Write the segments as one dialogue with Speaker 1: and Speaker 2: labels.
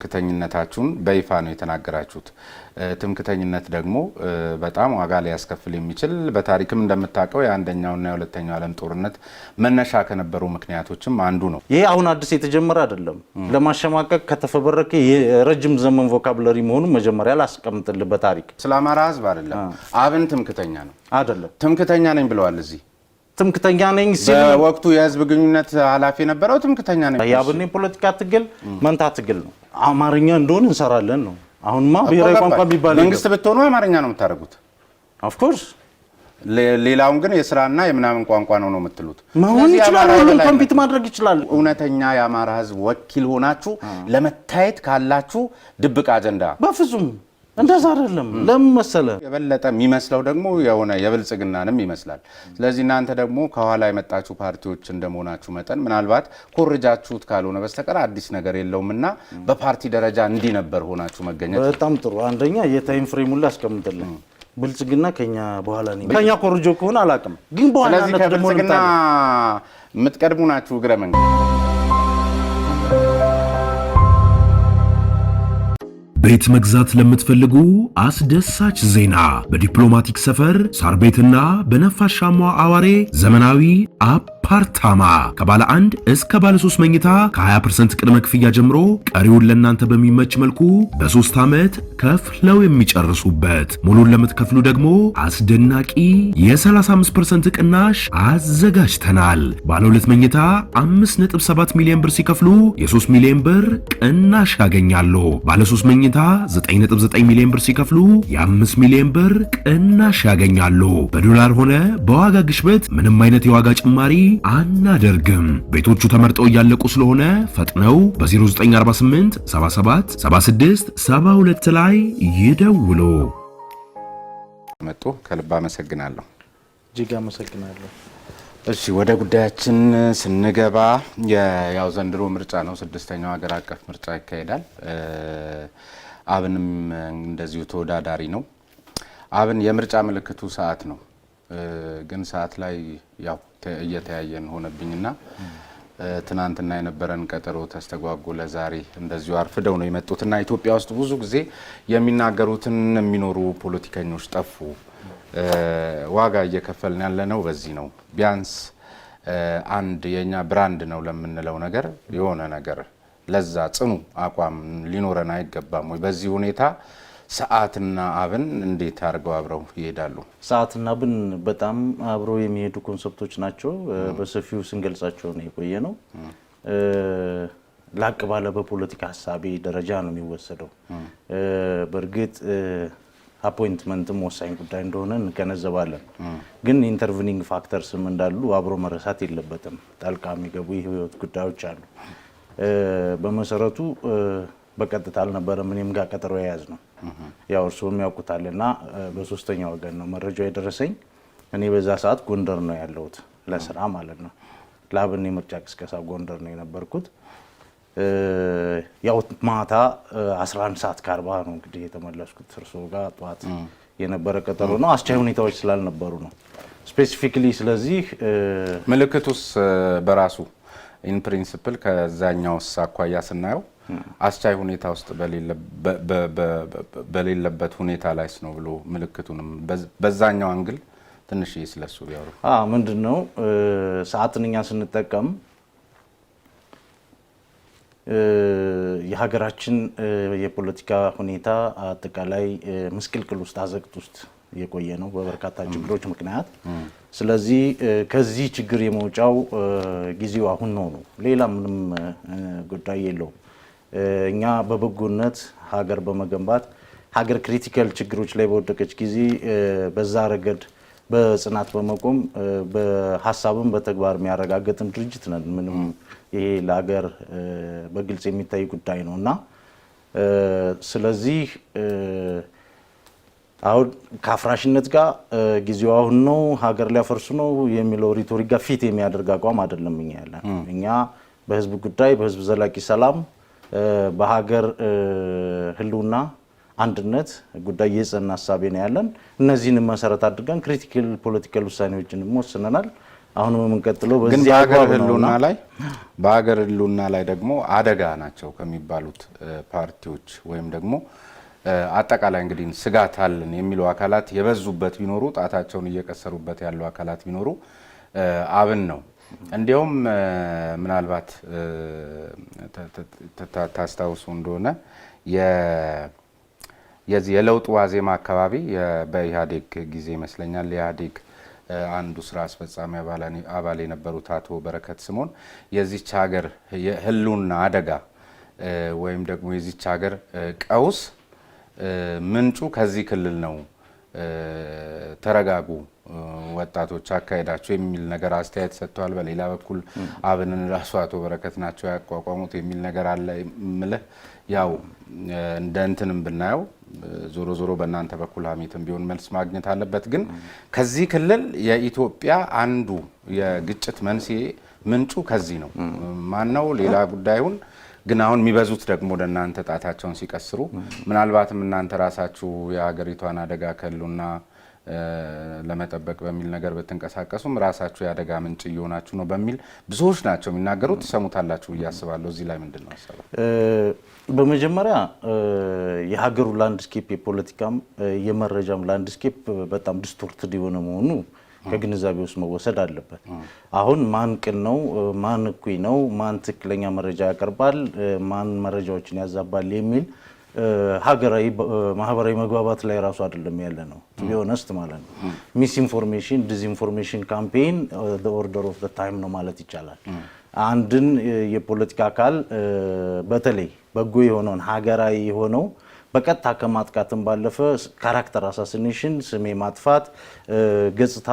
Speaker 1: ትምክህተኝነታችሁን በይፋ ነው የተናገራችሁት። ትምክህተኝነት ደግሞ በጣም ዋጋ ሊያስከፍል የሚችል በታሪክም እንደምታውቀው የአንደኛውና የሁለተኛው ዓለም ጦርነት መነሻ ከነበሩ ምክንያቶችም አንዱ ነው።
Speaker 2: ይሄ አሁን አዲስ የተጀመረ አይደለም። ለማሸማቀቅ ከተፈበረከ የረጅም ዘመን ቮካቡላሪ መሆኑን መጀመሪያ ላስቀምጥልህ። በታሪክ
Speaker 1: ስለ አማራ ህዝብ አይደለም። አብን ትምክህተኛ ነው
Speaker 2: አይደለም።
Speaker 1: ትምክህተኛ ነኝ ብለዋል። እዚህ
Speaker 2: ትምክህተኛ ነኝ ሲል
Speaker 1: በወቅቱ የህዝብ ግንኙነት ኃላፊ የነበረው ትምክህተኛ ነኝ።
Speaker 2: የአብን ፖለቲካ ትግል መንታ ትግል ነው። አማርኛ እንደሆነ እንሰራለን ነው። አሁንማ ብሔራዊ ቋንቋ ቢባል
Speaker 1: መንግስት ብትሆኑ አማርኛ ነው የምታደርጉት።
Speaker 2: ኦፍ ኮርስ
Speaker 1: ሌላውን ግን የስራና የምናምን ቋንቋ ነው የምትሉት።
Speaker 2: መሆን ይችላል። ሁሉም ኮምፒት ማድረግ ይችላል።
Speaker 1: እውነተኛ የአማራ ህዝብ ወኪል ሆናችሁ ለመታየት ካላችሁ ድብቅ አጀንዳ
Speaker 2: በፍጹም እንደዛ አይደለም። ለምን መሰለ
Speaker 1: የበለጠ የሚመስለው ደግሞ የሆነ የብልጽግናንም ይመስላል። ስለዚህ እናንተ ደግሞ ከኋላ የመጣችሁ ፓርቲዎች እንደመሆናችሁ መጠን ምናልባት ኮርጃችሁት ካልሆነ በስተቀር አዲስ ነገር የለውምና በፓርቲ ደረጃ እንዲህ ነበር ሆናችሁ መገኘት
Speaker 2: በጣም ጥሩ። አንደኛ የታይም ፍሬሙን ላስቀምጥልኝ። ብልጽግና ከኛ በኋላ ነው። ከኛ ኮርጆ ከሆነ አላውቅም፣ ግን በኋላ
Speaker 1: ስለዚህ ከብልጽግና የምትቀድሙ ናችሁ እግረ መንገድ።
Speaker 3: ቤት መግዛት ለምትፈልጉ አስደሳች ዜና! በዲፕሎማቲክ ሰፈር ሳር ቤትና በነፋሻማው አዋሬ ዘመናዊ አፓርታማ ከባለ 1 እስከ ባለ 3 መኝታ ከ20% ቅድመ ክፍያ ጀምሮ ቀሪውን ለእናንተ በሚመች መልኩ በ3 ዓመት ከፍለው የሚጨርሱበት። ሙሉን ለምትከፍሉ ደግሞ አስደናቂ የ35% ቅናሽ አዘጋጅተናል። ባለ 2 መኝታ 5.7 ሚሊዮን ብር ሲከፍሉ የ3 ሚሊዮን ብር ቅናሽ ያገኛሉ። ባለ 3 መኝታ 9.9 ሚሊዮን ብር ሲከፍሉ የ5 ሚሊዮን ብር ቅናሽ ያገኛሉ። በዶላር ሆነ በዋጋ ግሽበት ምንም አይነት የዋጋ ጭማሪ አናደርግም። ቤቶቹ ተመርጠው እያለቁ ስለሆነ ፈጥነው በ0948 77 76 72 ላይ ይደውሉ።
Speaker 1: መጡ። ከልብ አመሰግናለሁ።
Speaker 2: እጅግ አመሰግናለሁ።
Speaker 1: እሺ ወደ ጉዳያችን ስንገባ ያው ዘንድሮ ምርጫ ነው። 6ኛው ሀገር አቀፍ ምርጫ ይካሄዳል። አብንም እንደዚሁ ተወዳዳሪ ነው። አብን የምርጫ ምልክቱ ሰዓት ነው። ግን ሰዓት ላይ ያው እየተያየን ሆነብኝና ትናንትና የነበረን ቀጠሮ ተስተጓጎለ። ዛሬ እንደዚሁ አርፍደው ነው የመጡትና ኢትዮጵያ ውስጥ ብዙ ጊዜ የሚናገሩትን የሚኖሩ ፖለቲከኞች ጠፉ። ዋጋ እየከፈልን ያለነው በዚህ ነው። ቢያንስ አንድ የኛ ብራንድ ነው ለምንለው ነገር የሆነ ነገር ለዛ ጽኑ አቋም ሊኖረን አይገባም ወይ? በዚህ ሁኔታ ሰዓትና አብን እንዴት አድርገው አብረው ይሄዳሉ?
Speaker 2: ሰዓትና አብን በጣም አብረው የሚሄዱ ኮንሰፕቶች ናቸው። በሰፊው ስንገልጻቸው ነው የቆየ ነው። ላቅ ባለ በፖለቲካ ሐሳቤ ደረጃ ነው የሚወሰደው። በእርግጥ አፖይንትመንትም ወሳኝ ጉዳይ እንደሆነ እንገነዘባለን። ግን ኢንተርቪኒንግ ፋክተርስም እንዳሉ አብሮ መረሳት የለበትም። ጣልቃ የሚገቡ የህይወት ጉዳዮች አሉ። በመሰረቱ በቀጥታ አልነበረም እኔም ጋር ቀጠሮ የያዝ ነው። ያው እርስዎም ያውቁታልና በሶስተኛ ወገን ነው መረጃው የደረሰኝ። እኔ በዛ ሰዓት ጎንደር ነው ያለሁት ለስራ ማለት ነው። ለአብን የምርጫ ቅስቀሳ ጎንደር ነው የነበርኩት። ያው ማታ 11:40 ነው እንግዲህ የተመለስኩት። እርስዎ ጋር ጧት የነበረ ቀጠሮ ነው። አስቻይ ሁኔታዎች ስላልነበሩ ነው ስፔሲፊካሊ። ስለዚህ
Speaker 1: ምልክቱስ በራሱ ኢን ፕሪንሲፕል ከዛኛው አኳያ ስናየው አስቻይ ሁኔታ ውስጥ በሌለበት ሁኔታ ላይስ ነው ብሎ ምልክቱንም በዛኛው አንግል ትንሽ ስለሱ ቢያወሩ።
Speaker 2: ምንድነው ሰዓትን እኛ ስንጠቀም የሀገራችን የፖለቲካ ሁኔታ አጠቃላይ ምስቅልቅል ውስጥ አዘቅት ውስጥ የቆየ ነው በበርካታ ችግሮች ምክንያት። ስለዚህ ከዚህ ችግር የመውጫው ጊዜው አሁን ነው። ሌላ ምንም ጉዳይ የለውም። እኛ በበጎነት ሀገር በመገንባት ሀገር ክሪቲካል ችግሮች ላይ በወደቀች ጊዜ በዛ ረገድ በጽናት በመቆም በሐሳብም በተግባር የሚያረጋግጥን ድርጅት ነን። ምንም ይሄ ለሀገር በግልጽ የሚታይ ጉዳይ ነውና ስለዚህ አሁን ከአፍራሽነት ጋር ጊዜው አሁን ነው ሀገር ሊያፈርሱ ነው የሚለው ሪቶሪክ ጋር ፊት የሚያደርግ አቋም አይደለም። እኛ ያለን እኛ በህዝብ ጉዳይ በህዝብ ዘላቂ ሰላም በሀገር ህልውና አንድነት ጉዳይ የጸና ሐሳብ ነው ያለን። እነዚህን መሰረት አድርገን ክሪቲካል ፖለቲካል ውሳኔዎችን ወስነናል። አሁንም የምንቀጥለው
Speaker 1: ግን
Speaker 2: በዚህ
Speaker 1: በሀገር ህልውና ላይ ደግሞ አደጋ ናቸው ከሚባሉት ፓርቲዎች ወይም ደግሞ አጠቃላይ እንግዲህ ስጋት አለን የሚሉ አካላት የበዙበት ቢኖሩ ጣታቸውን እየቀሰሩበት ያሉ አካላት ቢኖሩ አብን ነው። እንዲያውም ምናልባት ታስታውሱ እንደሆነ የዚህ የለውጥ ዋዜማ አካባቢ በኢህአዴግ ጊዜ ይመስለኛል የኢህአዴግ አንዱ ስራ አስፈጻሚ አባል የነበሩት አቶ በረከት ስምኦን የዚች ሀገር የህልውና አደጋ ወይም ደግሞ የዚች ሀገር ቀውስ ምንጩ ከዚህ ክልል ነው፣ ተረጋጉ ወጣቶች አካሄዳቸው የሚል ነገር አስተያየት ሰጥተዋል። በሌላ በኩል አብንን ራሱ አቶ በረከት ናቸው ያቋቋሙት የሚል ነገር አለ። ምልህ ያው እንደ እንትንም ብናየው ዞሮ ዞሮ በእናንተ በኩል ሀሜትም ቢሆን መልስ ማግኘት አለበት። ግን ከዚህ ክልል የኢትዮጵያ አንዱ የግጭት መንስኤ ምንጩ ከዚህ ነው። ማነው ሌላ ጉዳዩን ግን አሁን የሚበዙት ደግሞ ወደ እናንተ ጣታቸውን ሲቀስሩ ምናልባትም እናንተ ራሳችሁ የሀገሪቷን አደጋ ከሉና ለመጠበቅ በሚል ነገር ብትንቀሳቀሱም ራሳችሁ የአደጋ ምንጭ እየሆናችሁ ነው በሚል ብዙዎች ናቸው የሚናገሩት። ትሰሙታላችሁ ብዬ አስባለሁ። እዚህ ላይ ምንድን ነው ሀሳቡ?
Speaker 2: በመጀመሪያ የሀገሩ ላንድስኬፕ የፖለቲካም የመረጃም ላንድስኬፕ በጣም ዲስቶርትድ የሆነ መሆኑ ከግንዛቤ ውስጥ መወሰድ አለበት። አሁን ማን ቅን ነው፣ ማን እኩይ ነው፣ ማን ትክክለኛ መረጃ ያቀርባል፣ ማን መረጃዎችን ያዛባል የሚል ሀገራዊ ማህበራዊ መግባባት ላይ ራሱ አይደለም ያለ ነው። ቱ ቢ ኦነስት ማለት ነው። ሚስ ኢንፎርሜሽን ዲስኢንፎርሜሽን ካምፔን ዘ ኦርደር ኦፍ ዘ ታይም ነው ማለት ይቻላል። አንድን የፖለቲካ አካል በተለይ በጎ የሆነውን ሀገራዊ የሆነው በቀጥታ ከማጥቃትም ባለፈ ካራክተር አሳሲኔሽን ስሜ ማጥፋት ገጽታ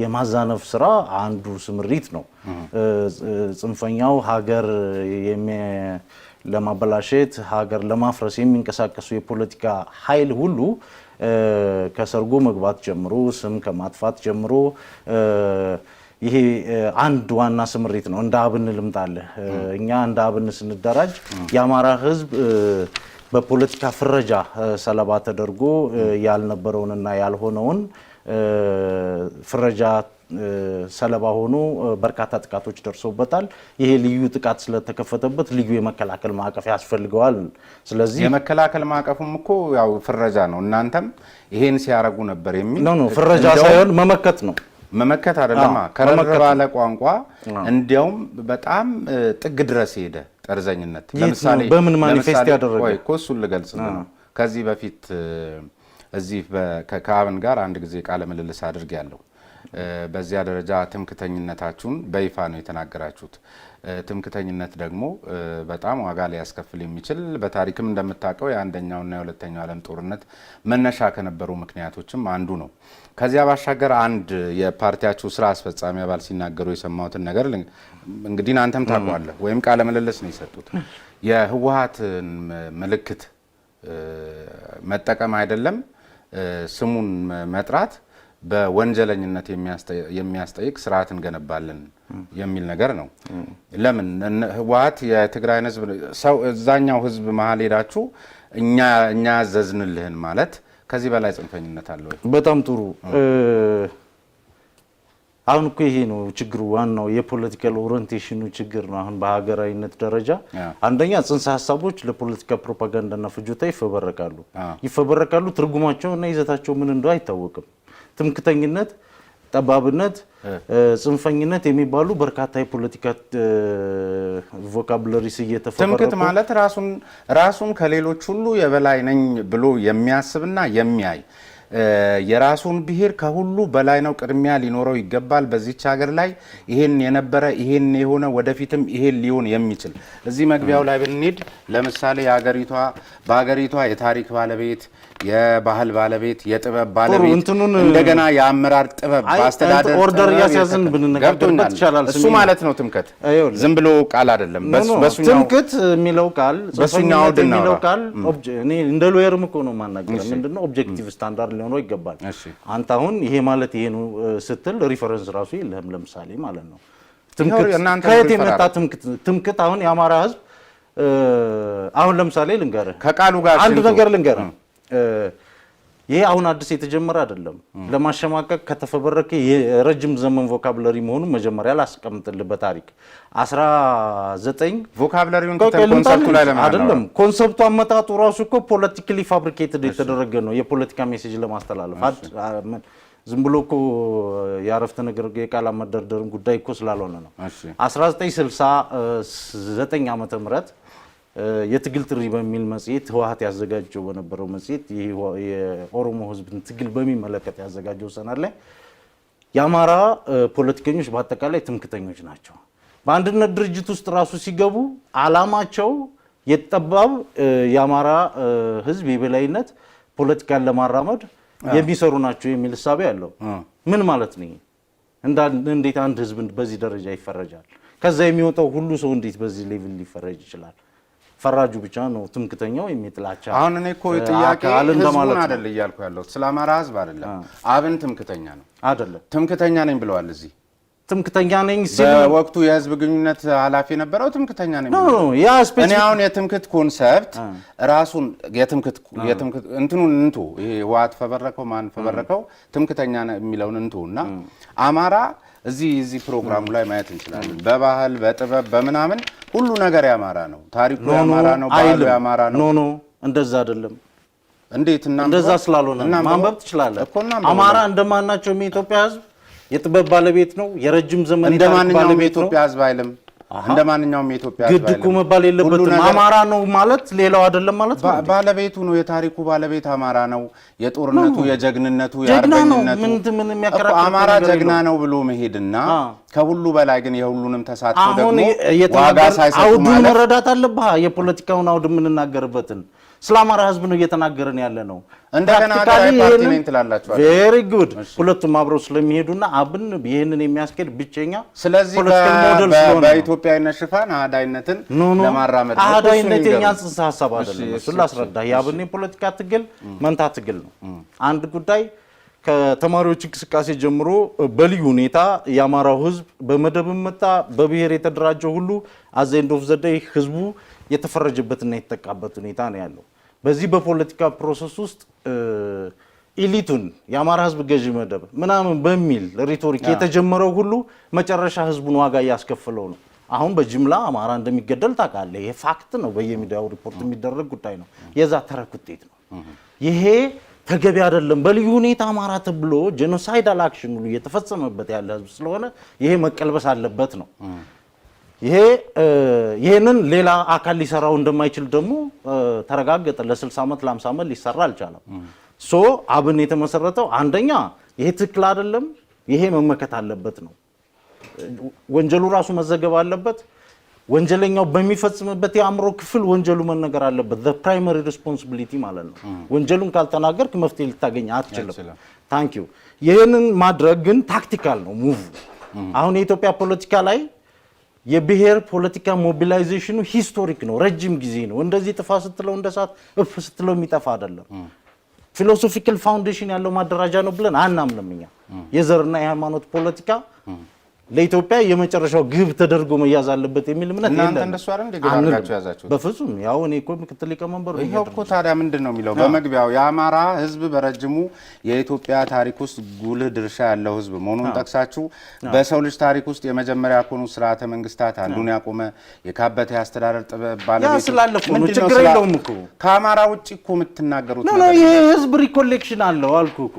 Speaker 2: የማዛነፍ ስራ አንዱ ስምሪት ነው። ጽንፈኛው ሀገር ለማበላሸት ሀገር ለማፍረስ የሚንቀሳቀሱ የፖለቲካ ኃይል ሁሉ ከሰርጎ መግባት ጀምሮ ስም ከማጥፋት ጀምሮ ይሄ አንድ ዋና ስምሪት ነው። እንደ አብን ልምጣለህ። እኛ እንደ አብን ስንደራጅ የአማራ ህዝብ በፖለቲካ ፍረጃ ሰለባ ተደርጎ ያልነበረውንና ያልሆነውን ፍረጃ ሰለባ ሆኖ በርካታ ጥቃቶች ደርሶበታል። ይሄ ልዩ ጥቃት ስለተከፈተበት ልዩ የመከላከል ማዕቀፍ ያስፈልገዋል። ስለዚህ
Speaker 1: የመከላከል ማዕቀፉም እኮ ያው ፍረጃ ነው። እናንተም ይሄን ሲያረጉ ነበር የሚል
Speaker 2: ነው። ፍረጃ ሳይሆን መመከት ነው።
Speaker 1: መመከት አይደለም። ከረር ባለ ቋንቋ እንዲያውም በጣም ጥግ ድረስ ሄደ ጠርዘኝነት።
Speaker 2: ለምሳሌ በምን ማኒፌስት ያደረገ
Speaker 1: እኮ እሱን ልገልጽ ነው። ከዚህ በፊት እዚህ ከአብን ጋር አንድ ጊዜ ቃለ ምልልስ አድርጌያለሁ። በዚያ ደረጃ ትምክተኝነታችሁን በይፋ ነው የተናገራችሁት። ትምክተኝነት ደግሞ በጣም ዋጋ ሊያስከፍል የሚችል በታሪክም እንደምታውቀው የአንደኛውና የሁለተኛው ዓለም ጦርነት መነሻ ከነበሩ ምክንያቶችም አንዱ ነው። ከዚያ ባሻገር አንድ የፓርቲያችሁ ስራ አስፈጻሚ አባል ሲናገሩ የሰማሁትን ነገር እንግዲህ አንተም ታውቀዋለህ፣ ወይም ቃለ ምልልስ ነው የሰጡት። የህወሓትን ምልክት መጠቀም አይደለም ስሙን መጥራት በወንጀለኝነት የሚያስጠይቅ ስርዓት እንገነባለን የሚል ነገር ነው። ለምን ህወሓት የትግራይን ህዝብ ሰው እዛኛው ህዝብ መሀል ሄዳችሁ እኛ ያዘዝንልህን ማለት ከዚህ በላይ ጽንፈኝነት አለ ወይ?
Speaker 2: በጣም ጥሩ። አሁን እኮ ይሄ ነው ችግሩ፣ ዋናው የፖለቲካል ኦሪየንቴሽኑ ችግር ነው። አሁን በሀገራዊነት ደረጃ አንደኛ ጽንሰ ሀሳቦች ለፖለቲካ ፕሮፓጋንዳና ፍጆታ ይፈበረካሉ። ትርጉማቸው እና ይዘታቸው ምን እንደሆነ አይታወቅም። ትምክተኝነት፣ ጠባብነት፣ ጽንፈኝነት የሚባሉ በርካታ የፖለቲካ ቮካቡላሪስ እየተፈበረኩ
Speaker 1: ትምክት ማለት ራሱን ከሌሎች ሁሉ የበላይ ነኝ ብሎ የሚያስብና የሚያይ የራሱን ብሔር ከሁሉ በላይ ነው፣ ቅድሚያ ሊኖረው ይገባል። በዚች ሀገር ላይ ይሄን የነበረ ይሄን የሆነ ወደፊትም ይሄን ሊሆን የሚችል እዚህ መግቢያው ላይ ብንሄድ ለምሳሌ በሀገሪቷ የታሪክ ባለቤት፣ የባህል ባለቤት፣ የጥበብ ባለቤት እንደገና የአመራር ጥበብ በአስተዳደር
Speaker 2: ኦርደር ያስያዝን ብንነጋገርበት ይቻላል።
Speaker 1: እሱ ማለት ነው ትምክት። ዝም ብሎ ቃል አይደለም።
Speaker 2: በሱኛው ትምክት የሚለው ቃል በሱኛው የሚለው ቃል እኔ እንደ ሎየርም እኮ ነው ማናገር ምንድነው ኦብጀክቲቭ ስታንዳርድ ሊሆነው ይገባል። አንተ አሁን ይሄ ማለት ይሄ ነው ስትል ሪፈረንስ ራሱ የለህም። ለምሳሌ ማለት ነው ትምክት ከየት የመጣ ትምክት አሁን የአማራ ህዝብ አሁን ለምሳሌ ልንገርህ፣
Speaker 1: ከቃሉ ጋር
Speaker 2: አንድ ነገር ልንገርህ። ይሄ አሁን አዲስ የተጀመረ አይደለም። ለማሸማቀቅ ከተፈበረከ የረጅም ዘመን ቮካብለሪ መሆኑን መጀመሪያ ላስቀምጥልህ በታሪክ 19
Speaker 1: ቮካብለሪውን ኮንሰፕቱ ላይ ለማለት
Speaker 2: አይደለም። ኮንሰፕቱ አመጣጡ ራሱ እኮ ፖለቲካሊ ፋብሪኬትድ የተደረገ ነው የፖለቲካ ሜሴጅ ለማስተላለፍ ዝም ብሎ እኮ ያረፍተ ነገር የቃላት መደርደርን ጉዳይ እኮ ስላልሆነ ነው። 1969 ዓመተ ምህረት የትግል ጥሪ በሚል መጽሔት ህወሓት ያዘጋጀው በነበረው መጽሔት የኦሮሞ ህዝብን ትግል በሚመለከት ያዘጋጀው ሰነድ ላይ የአማራ ፖለቲከኞች በአጠቃላይ ትምክተኞች ናቸው። በአንድነት ድርጅት ውስጥ ራሱ ሲገቡ አላማቸው የጠባብ የአማራ ህዝብ የበላይነት ፖለቲካን ለማራመድ የሚሰሩ ናቸው የሚል ሐሳብ ያለው ምን ማለት ነው? እንዴት አንድ ህዝብ በዚህ ደረጃ ይፈረጃል? ከዛ የሚወጣው ሁሉ ሰው እንዴት በዚህ ሌቭል ሊፈረጅ ይችላል? ፈራጁ ብቻ ነው ትምክተኛው የሚጥላቻ።
Speaker 1: አሁን እኔ እኮ ጥያቄ ህዝቡን አይደል እያልኩ ያለው ስለ አማራ ህዝብ አይደለም። አብን ትምክተኛ ነው አይደለም? ትምክተኛ ነኝ ብለዋል። እዚህ ትምክተኛ ነኝ ሲል በወቅቱ የህዝብ ግንኙነት ኃላፊ የነበረው ትምክተኛ ነኝ ብለዋል። ያ ስፔሲፊክ እኔ አሁን የትምክት ኮንሰፕት ራሱን የትምክት እንትኑን እንቱ ይሄ ህወሓት ፈበረከው ማን ፈበረከው ትምክተኛ የሚለውን እንቱና አማራ እዚህ ፕሮግራሙ ላይ ማየት እንችላለን። በባህል በጥበብ በምናምን ሁሉ ነገር ያማራ ነው። ታሪኩ ያማራ ነው። ባህሉ ያማራ ነው። ኖ እንደዛ አይደለም። እንዴት እና እንደዛ ስላልሆነ ማንበብ ትችላለህ። አማራ እንደማናቸው የኢትዮጵያ ህዝብ የጥበብ ባለቤት ነው። የረጅም ዘመን እንደማንኛውም የኢትዮጵያ ህዝብ አይልም። እንደማንኛውም የኢትዮጵያ ህዝብ ግድ እኮ መባል የለበትም። አማራ ነው ማለት ሌላው አይደለም ማለት ነው። ባለቤቱ ነው። የታሪኩ ባለቤት አማራ ነው። የጦርነቱ የጀግንነቱ የአርበኝነቱ ምን የሚያከራክር አማራ ጀግና ነው ብሎ መሄድና ከሁሉ በላይ ግን የሁሉንም ተሳትፎ ደግሞ ዋጋ ሳይሰጡ ማለት አውዱን መረዳት አለብህ። የፖለቲካውን አውድ የምንናገርበትን ስለ አማራ ህዝብ ነው እየተናገረን ያለ ነው። እንደገና ፓርቲ ነኝ ትላላችሁ። ቬሪ ጉድ። ሁለቱም አብረው ስለሚሄዱና አብን ይሄንን የሚያስኬድ ብቸኛ ፖለቲካል ሞዴል ስለሆነ በኢትዮጵያዊነት ሽፋን አህዳይነትን ለማራመድ ነው። አህዳይነት የኛ ጽንሰ ሐሳብ አይደለም። እሱን ላስረዳህ። የአብን የፖለቲካ ትግል መንታ ትግል ነው። አንድ ጉዳይ ከተማሪዎች እንቅስቃሴ ጀምሮ በልዩ ሁኔታ የአማራው ህዝብ በመደብ መጣ በብሔር የተደራጀው ሁሉ አዘንድ ኦፍ ዘ ዴይ ህዝቡ የተፈረጀበትና የተጠቃበት ሁኔታ ነው ያለው። በዚህ በፖለቲካ ፕሮሰስ ውስጥ ኢሊቱን የአማራ ህዝብ ገዢ መደብ ምናምን በሚል ሪቶሪክ የተጀመረው ሁሉ መጨረሻ ህዝቡን ዋጋ እያስከፈለው ነው። አሁን በጅምላ አማራ እንደሚገደል ታውቃለህ። ይሄ ፋክት ነው። በየሚዲያው ሪፖርት የሚደረግ ጉዳይ ነው። የዛ ተረክ ውጤት ነው። ይሄ ተገቢ አይደለም። በልዩ ሁኔታ አማራ ተብሎ ጄኖሳይዳል አክሽን ሁሉ እየተፈጸመበት ያለ ህዝብ ስለሆነ ይሄ መቀልበስ አለበት ነው። ይሄንን ሌላ አካል ሊሰራው እንደማይችል ደግሞ ተረጋገጠ። ለ60 ዓመት ለ50 ዓመት ሊሰራ አልቻለም። አብን የተመሰረተው አንደኛ ይሄ ትክክል አይደለም፣ ይሄ መመከት አለበት ነው። ወንጀሉ ራሱ መዘገብ አለበት። ወንጀለኛው በሚፈጽምበት የአእምሮ ክፍል ወንጀሉ መነገር አለበት። the primary responsibility ማለት ነው። ወንጀሉን ካልተናገርክ መፍትሄ ልታገኝ አትችልም። ታንክ ዩ። ይሄንን ማድረግ ግን ታክቲካል ነው ሙቭ። አሁን የኢትዮጵያ ፖለቲካ ላይ የብሔር ፖለቲካ ሞቢላይዜሽኑ ሂስቶሪክ ነው፣ ረጅም ጊዜ ነው። እንደዚህ ጥፋ ስትለው እንደሳት እፍ ስትለው የሚጠፋ አይደለም። ፊሎሶፊካል ፋውንዴሽን ያለው ማደራጃ ነው ብለን አናምንም እኛ። የዘርና የሃይማኖት ፖለቲካ ለኢትዮጵያ የመጨረሻው ግብ ተደርጎ መያዝ አለበት የሚል እምነት የለም። እናንተ እንደሱ አይደል እንደገባችሁ ያዛችሁት? በፍጹም ያው እኔ እኮ ምክትል ሊቀመንበሩ ይሄው እኮ ታዲያ ምንድነው የሚለው በመግቢያው የአማራ ህዝብ በረጅሙ የኢትዮጵያ ታሪክ ውስጥ ጉልህ ድርሻ ያለው ህዝብ መሆኑን ጠቅሳችሁ በሰው ልጅ ታሪክ ውስጥ የመጀመሪያ ከሆኑ ስርዓተ መንግስታት አንዱን ያቆመ የካበተ አስተዳደር ጥበብ ባለቤት ስላለፈ ነው። ችግር የለውም እኮ ከአማራ ውጪ እኮ የምትናገሩት ነው። ይሄ ህዝብ ሪኮሌክሽን አለው አልኩ እኮ።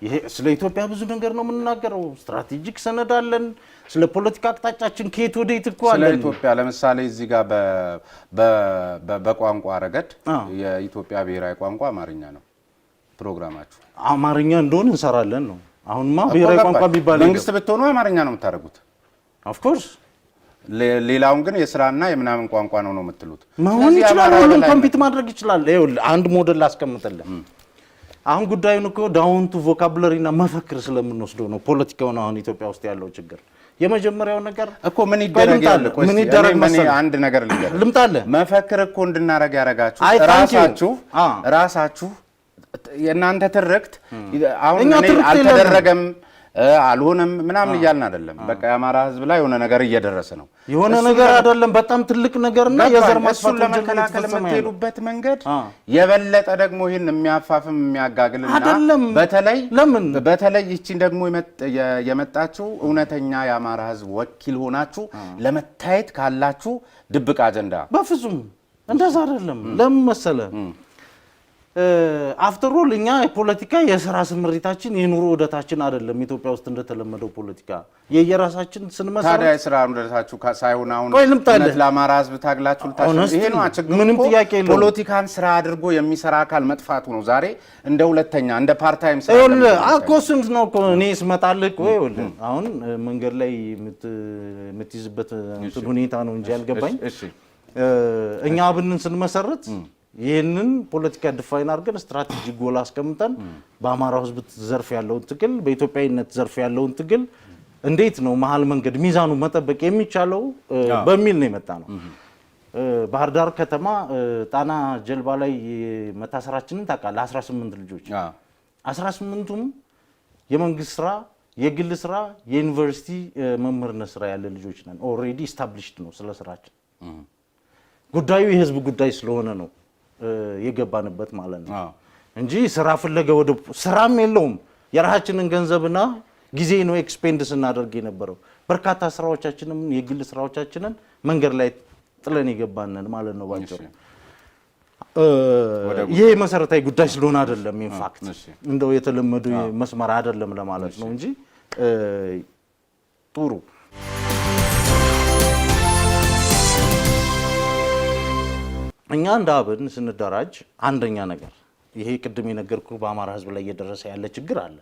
Speaker 1: ይሄ ስለ ኢትዮጵያ ብዙ ነገር ነው የምንናገረው። ስትራቴጂክ ሰነድ አለን። ስለ ፖለቲካ አቅጣጫችን ከየት ወደ የት እኮ አለ። ስለ ኢትዮጵያ ለምሳሌ እዚህ ጋር በቋንቋ ረገድ የኢትዮጵያ ብሔራዊ ቋንቋ አማርኛ ነው። ፕሮግራማችሁ አማርኛ እንደሆነ እንሰራለን ነው። አሁንማ ብሔራዊ ቋንቋ ቢባል መንግስት ብትሆኑ አማርኛ ነው የምታደርጉት። ኦፍ ኮርስ ሌላውን ግን የስራና የምናምን ቋንቋ ነው የምትሉት። መሆን ይችላል። ሁሉም ኮምፒት ማድረግ ይችላል። ይኸውልህ አንድ ሞዴል ላስቀምጥልህ። አሁን ጉዳዩን እኮ ዳውን ቱ ቮካቡላሪና መፈክር ስለምንወስደው ነው ፖለቲካውን አሁን ኢትዮጵያ ውስጥ ያለው ችግር። የመጀመሪያው ነገር እኮ ምን ይደረጋል? አንድ ነገር ልምጣልህ። መፈክር እኮ እንድናረግ ያረጋችሁ ራሳችሁ የእናንተ ትርክት አሁን እኔ አልተደረገም አልሆነም ምናምን እያልን አይደለም። በቃ የአማራ ህዝብ ላይ የሆነ ነገር እየደረሰ ነው።
Speaker 2: የሆነ ነገር አይደለም በጣም ትልቅ ነገርና የዘር ማጥፋት
Speaker 1: ለመከላከል የምትሄዱበት መንገድ የበለጠ ደግሞ ይሄን የሚያፋፍም የሚያጋግልና በተለይ ይቺን ደግሞ የመጣችው እውነተኛ የአማራ ህዝብ ወኪል ሆናችሁ ለመታየት ካላችሁ ድብቅ አጀንዳ
Speaker 2: በፍጹም እንደዛ አይደለም። ለምን መሰለ አፍተር ኦል እኛ የፖለቲካ የሥራ ስምሪታችን የኑሮ ወደታችን አይደለም። ኢትዮጵያ ውስጥ እንደተለመደው ፖለቲካ የየራሳችን ስንመሰረት
Speaker 1: ታዲያ የሥራ ወደታችሁ ሳይሆን አሁን እውነት ለአማራ ህዝብ ታግላችሁ ልታችሁ ይሄ ነው ችግሩ።
Speaker 2: ምንም ጥያቄ የለውም።
Speaker 1: ፖለቲካን ስራ አድርጎ የሚሰራ አካል መጥፋቱ ነው ዛሬ እንደ ሁለተኛ እንደ ፓርት ታይም ስራ
Speaker 2: አኮስንት ነው እኮ እኔ ስመጣልህ ወይ አሁን መንገድ ላይ የምትይዝበት ሁኔታ ነው እንጂ ያልገባኝ እኛ አብንን ስንመሰረት ይህንን ፖለቲካ ዲፋይን አድርገን ስትራቴጂ ጎል አስቀምጠን በአማራው ህዝብ ዘርፍ ያለውን ትግል በኢትዮጵያዊነት ዘርፍ ያለውን ትግል እንዴት ነው መሀል መንገድ ሚዛኑ መጠበቅ የሚቻለው በሚል ነው የመጣ ነው። ባህር ዳር ከተማ ጣና ጀልባ ላይ መታሰራችንን ታውቃለህ። 18 ልጆች 18ቱም የመንግስት ስራ፣ የግል ስራ፣ የዩኒቨርሲቲ መምህርነት ስራ ያለ ልጆች ነን። ኦልሬዲ ኢስታብሊሽድ ነው ስለ ስራችን። ጉዳዩ የህዝብ ጉዳይ ስለሆነ ነው የገባንበት ማለት ነው እንጂ ስራ ፍለገ ወደ ስራም የለውም። የራሳችንን ገንዘብና ጊዜ ነው ኤክስፔንድ ስናደርግ የነበረው። በርካታ ስራዎቻችንን የግል ስራዎቻችንን መንገድ ላይ ጥለን የገባንን ማለት ነው ባጭሩ። ይሄ መሰረታዊ ጉዳይ ስለሆነ አይደለም። ኢንፋክት እንደው የተለመዱ መስመር አይደለም ለማለት ነው እንጂ ጥሩ እኛ እንደ አብን ስንደራጅ አንደኛ ነገር ይሄ ቅድም የነገርኩህ በአማራ ህዝብ ላይ እየደረሰ ያለ ችግር አለ።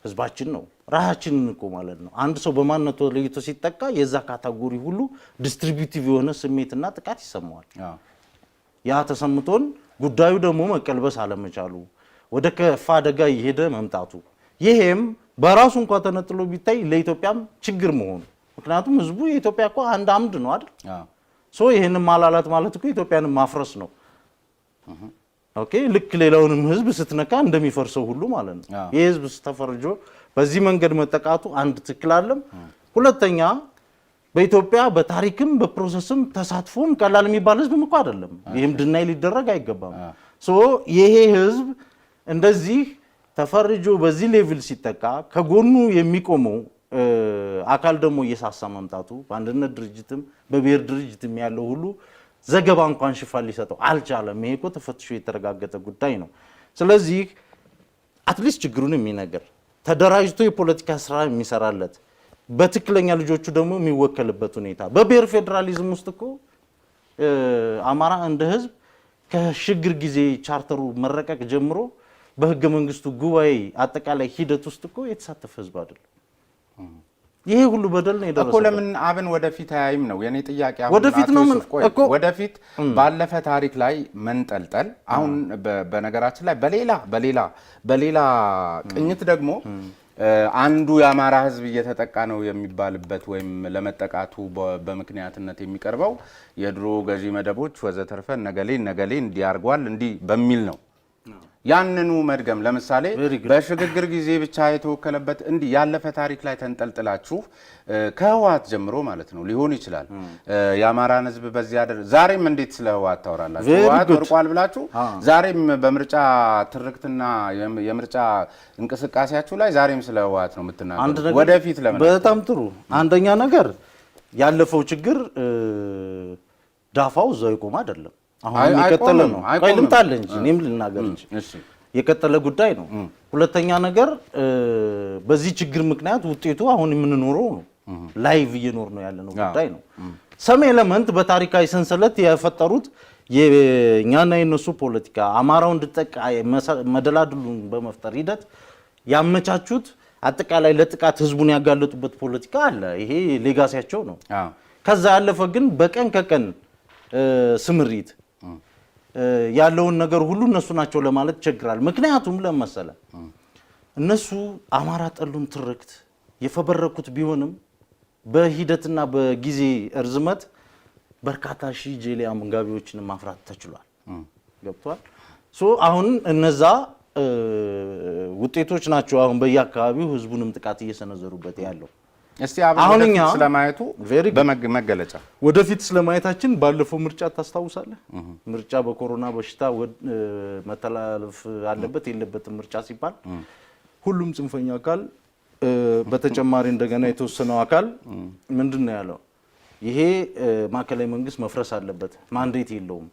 Speaker 2: ህዝባችን ነው ራሳችንን እኮ ማለት ነው። አንድ ሰው በማንነቱ ለይቶ ሲጠቃ የዛ ካታጎሪ ሁሉ ዲስትሪቢዩቲቭ የሆነ ስሜትና ጥቃት ይሰማዋል። ያ ተሰምቶን ጉዳዩ ደግሞ መቀልበስ አለመቻሉ ወደ ከፋ አደጋ እየሄደ መምጣቱ ይሄም በራሱ እንኳን ተነጥሎ ቢታይ ለኢትዮጵያም ችግር መሆኑ ምክንያቱም ህዝቡ የኢትዮጵያ እኮ አንድ አምድ ነው አይደል? ይሄንን ማላላት ማለት እኮ ኢትዮጵያንም ማፍረስ ነው። ኦኬ ልክ ሌላውንም ህዝብ ስትነካ እንደሚፈርሰው ሁሉ ማለት ነው። የህዝብ ተፈርጆ በዚህ መንገድ መጠቃቱ አንድ ትክክል አይደለም። ሁለተኛ በኢትዮጵያ በታሪክም በፕሮሰስም ተሳትፎም ቀላል የሚባል ህዝብም እኮ አይደለም። ይሄም ድናይ ሊደረግ አይገባም። ይሄ ህዝብ እንደዚህ ተፈርጆ በዚህ ሌቭል ሲጠቃ ከጎኑ የሚቆመው አካል ደግሞ እየሳሳ መምጣቱ በአንድነት ድርጅትም በብሔር ድርጅትም ያለው ሁሉ ዘገባ እንኳን ሽፋን ሊሰጠው አልቻለም። ይሄ እኮ ተፈትሾ የተረጋገጠ ጉዳይ ነው። ስለዚህ አትሊስት ችግሩን የሚነገር ተደራጅቶ የፖለቲካ ስራ የሚሰራለት በትክክለኛ ልጆቹ ደግሞ የሚወከልበት ሁኔታ በብሔር ፌዴራሊዝም ውስጥ እኮ አማራ እንደ ህዝብ ከሽግግር ጊዜ ቻርተሩ መረቀቅ ጀምሮ በህገ መንግስቱ ጉባኤ አጠቃላይ ሂደት ውስጥ እኮ የተሳተፈ ህዝብ አይደለም። ይሄ ሁሉ በደል ነው የደረሰው እኮ። ለምን አብን ወደፊት አያይም ነው የኔ ጥያቄ። ወደፊት ነው እኮ ወደፊት ባለፈ ታሪክ ላይ መንጠልጠል። አሁን በነገራችን ላይ በሌላ ቅኝት ደግሞ አንዱ የአማራ ህዝብ እየተጠቃ ነው የሚባልበት ወይም ለመጠቃቱ በምክንያትነት የሚቀርበው የድሮ ገዢ መደቦች ወዘተርፈ ነገሌ እንዲያርጓል እንዲ በሚል ነው። ያንኑ መድገም ለምሳሌ በሽግግር ጊዜ ብቻ የተወከለበት እንዲህ ያለፈ ታሪክ ላይ ተንጠልጥላችሁ ከህወሓት ጀምሮ ማለት ነው ሊሆን ይችላል። የአማራን ህዝብ በዚያ ዛሬም እንዴት ስለ ህወሓት ታወራላችሁ? ህወሓት ወርቋል ብላችሁ ዛሬም በምርጫ ትርክትና የምርጫ እንቅስቃሴያችሁ ላይ ዛሬም ስለ ህወሓት ነው የምትናገሩት። ወደፊት ለምን? በጣም ጥሩ። አንደኛ ነገር ያለፈው ችግር ዳፋው እዛው ይቆም አይደለም። አሁን የቀጠለ ነው። ቆይ ልምጣል እንጂ እኔም ልናገር እንጂ የቀጠለ ጉዳይ ነው። ሁለተኛ ነገር በዚህ ችግር ምክንያት ውጤቱ አሁን የምንኖረው ነው። ላይቭ እየኖር ነው ያለነው ጉዳይ ነው። ሰም ኤሌመንት በታሪካዊ ሰንሰለት የፈጠሩት የኛና የነሱ ፖለቲካ አማራው እንድጠቃ መደላድሉን በመፍጠር ሂደት ያመቻቹት አጠቃላይ ለጥቃት ህዝቡን ያጋለጡበት ፖለቲካ አለ። ይሄ ሌጋሲያቸው ነው። ከዛ ያለፈ ግን በቀን ከቀን ስምሪት ያለውን ነገር ሁሉ እነሱ ናቸው ለማለት ይቸግራል። ምክንያቱም ለመሰለ እነሱ አማራ ጠሉን ትርክት የፈበረኩት ቢሆንም በሂደትና በጊዜ እርዝመት በርካታ ሺህ ጄሌ አንጋቢዎችን ማፍራት ተችሏል። ገብቷል። አሁን እነዛ ውጤቶች ናቸው አሁን በየአካባቢው ህዝቡንም ጥቃት እየሰነዘሩበት ያለው።
Speaker 1: እስቲ አሁን እኛ ስለማየቱ በመገለጫ
Speaker 2: ወደፊት ስለማየታችን ባለፈው ምርጫ ታስታውሳለህ? ምርጫ በኮሮና በሽታ መተላለፍ አለበት የለበትም ምርጫ ሲባል ሁሉም ጽንፈኛ አካል በተጨማሪ እንደገና የተወሰነው አካል ምንድነው ያለው? ይሄ ማዕከላዊ መንግስት መፍረስ አለበት፣ ማንዴት የለውም፣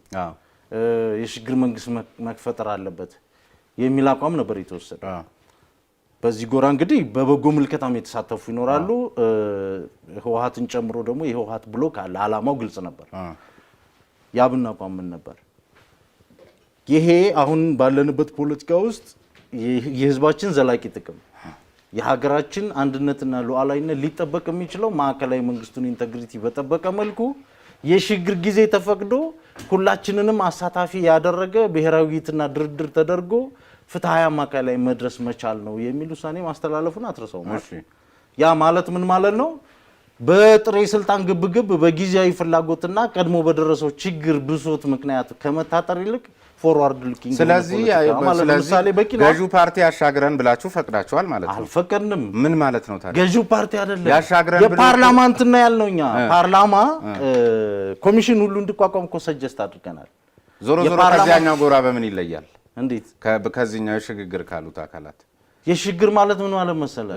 Speaker 2: የሽግግር መንግስት መፈጠር አለበት የሚል አቋም ነበር የተወሰደው። በዚህ ጎራ እንግዲህ በበጎ ምልከታም የተሳተፉ ይኖራሉ። ህወሓትን ጨምሮ ደግሞ የህወሓት ብሎክ አለ። አላማው ግልጽ ነበር። ያብን አቋም ምን ነበር? ይሄ አሁን ባለንበት ፖለቲካ ውስጥ የህዝባችን ዘላቂ ጥቅም የሀገራችን አንድነትና ሉዓላዊነት ሊጠበቅ የሚችለው ማዕከላዊ መንግስቱን ኢንተግሪቲ በጠበቀ መልኩ የሽግግር ጊዜ ተፈቅዶ ሁላችንንም አሳታፊ ያደረገ ብሔራዊ ውይይትና ድርድር ተደርጎ ፍትሃዊ አማካይ ላይ መድረስ መቻል ነው የሚል ውሳኔ ማስተላለፉን አትረሳውም። ያ ማለት ምን ማለት ነው? በጥሬ ስልጣን ግብግብ በጊዜያዊ ፍላጎትና ቀድሞ በደረሰው ችግር ብሶት ምክንያት ከመታጠር ይልቅ ፎርዋርድ ሉኪንግ።
Speaker 1: ስለዚህ ገዢው ፓርቲ ያሻግረን ብላችሁ ፈቅዳችኋል ማለት ነው?
Speaker 2: አልፈቀድንም።
Speaker 1: ምን ማለት ነው ታዲያ?
Speaker 2: ገዢው ፓርቲ አይደለም
Speaker 1: ያሻግረን ብሎ
Speaker 2: የፓርላማ እንትና ያልነው እኛ ፓርላማ ኮሚሽን ሁሉ እንዲቋቋም እኮ ሰጀስት አድርገናል።
Speaker 1: ዞሮ ከዚያኛው ጎራ በምን ይለያል?
Speaker 2: እንዴት
Speaker 1: ከዚህኛው የሽግግር ካሉት አካላት
Speaker 2: የሽግግር ማለት ምን ማለት መሰለ?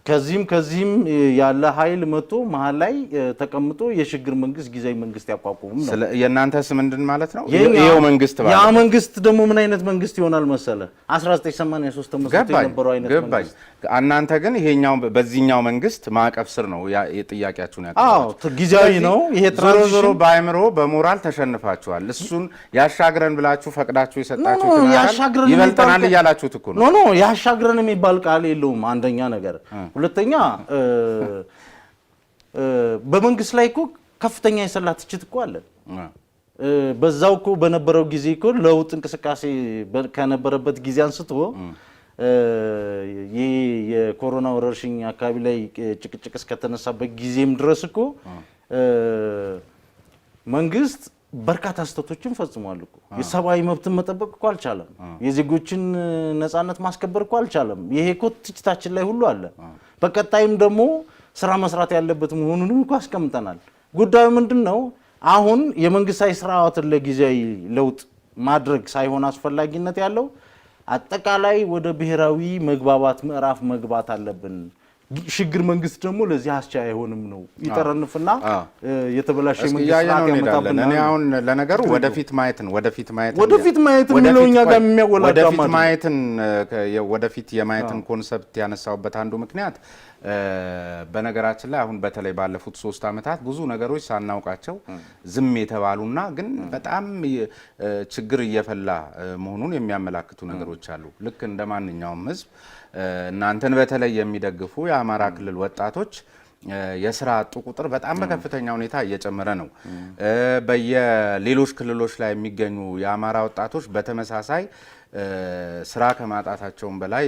Speaker 2: ከዚህም ያለ ኃይል መጥቶ መሀል ላይ ተቀምጦ የሽግግር መንግስት ጊዜያዊ መንግስት ያቋቁሙ ነው።
Speaker 1: የእናንተስ ምንድን ማለት ነው? ይሄው መንግስት ማለት
Speaker 2: ያ መንግስት ደግሞ ምን አይነት መንግስት ይሆናል መሰለ? 1983 ተመስርቶ የነበረው አይነት መንግስት።
Speaker 1: እናንተ ግን ይሄኛው በዚህኛው መንግስት ማዕቀፍ ስር ነው ጥያቄያችሁን
Speaker 2: ያቀረባችሁት። ጊዜያዊ ነው ይሄ ትራንዚሽን።
Speaker 1: ዞሮ በአእምሮ በሞራል ተሸንፋችኋል። እሱን ያሻግረን ብላችሁ ፈቅዳችሁ የሰጣችሁት ይበልጠናል እያላችሁት እኮ ነው።
Speaker 2: ኖ ያሻግረን የሚባል ቃል የለውም። አንደኛ ነገር ሁለተኛ በመንግስት ላይ እኮ ከፍተኛ የሰላ ትችት እኮ አለ። በዛው እኮ በነበረው ጊዜ እኮ ለውጥ እንቅስቃሴ ከነበረበት ጊዜ አንስቶ ይሄ የኮሮና ወረርሽኝ አካባቢ ላይ ጭቅጭቅ እስከተነሳበት ጊዜም ድረስ እኮ መንግስት በርካታ ስህተቶችን ፈጽሟል እኮ። የሰብአዊ መብትን መጠበቅ እኮ አልቻለም። የዜጎችን ነፃነት ማስከበር እኮ አልቻለም። ይሄ እኮ ትችታችን ላይ ሁሉ አለ። በቀጣይም ደግሞ ስራ መስራት ያለበት መሆኑንም እኮ አስቀምጠናል። ጉዳዩ ምንድነው? አሁን የመንግስታዊ ስርዓትን ለጊዜያዊ ለውጥ ማድረግ ሳይሆን አስፈላጊነት ያለው አጠቃላይ ወደ ብሔራዊ መግባባት ምዕራፍ መግባት አለብን። ሽግግር መንግስት ደግሞ ለዚህ አስቻይ አይሆንም ነው ይተረንፍና የተበላሸ መንግስት ያመጣብናል።
Speaker 1: እኔ አሁን ለነገሩ ወደፊት ማየት
Speaker 2: ምንለው እኛ ጋር የሚያወላዳ
Speaker 1: ወደፊት የማየትን ኮንሰፕት ያነሳውበት አንዱ ምክንያት በነገራችን ላይ አሁን በተለይ ባለፉት 3 ዓመታት ብዙ ነገሮች ሳናውቃቸው ዝም የተባሉና ግን በጣም ችግር እየፈላ መሆኑን የሚያመላክቱ ነገሮች አሉ። ልክ እንደ ማንኛውም ህዝብ እናንተን በተለይ የሚደግፉ የአማራ ክልል ወጣቶች የስራ አጡ ቁጥር በጣም በከፍተኛ ሁኔታ እየጨመረ ነው። በየሌሎች ክልሎች ላይ የሚገኙ የአማራ ወጣቶች በተመሳሳይ ስራ ከማጣታቸውም በላይ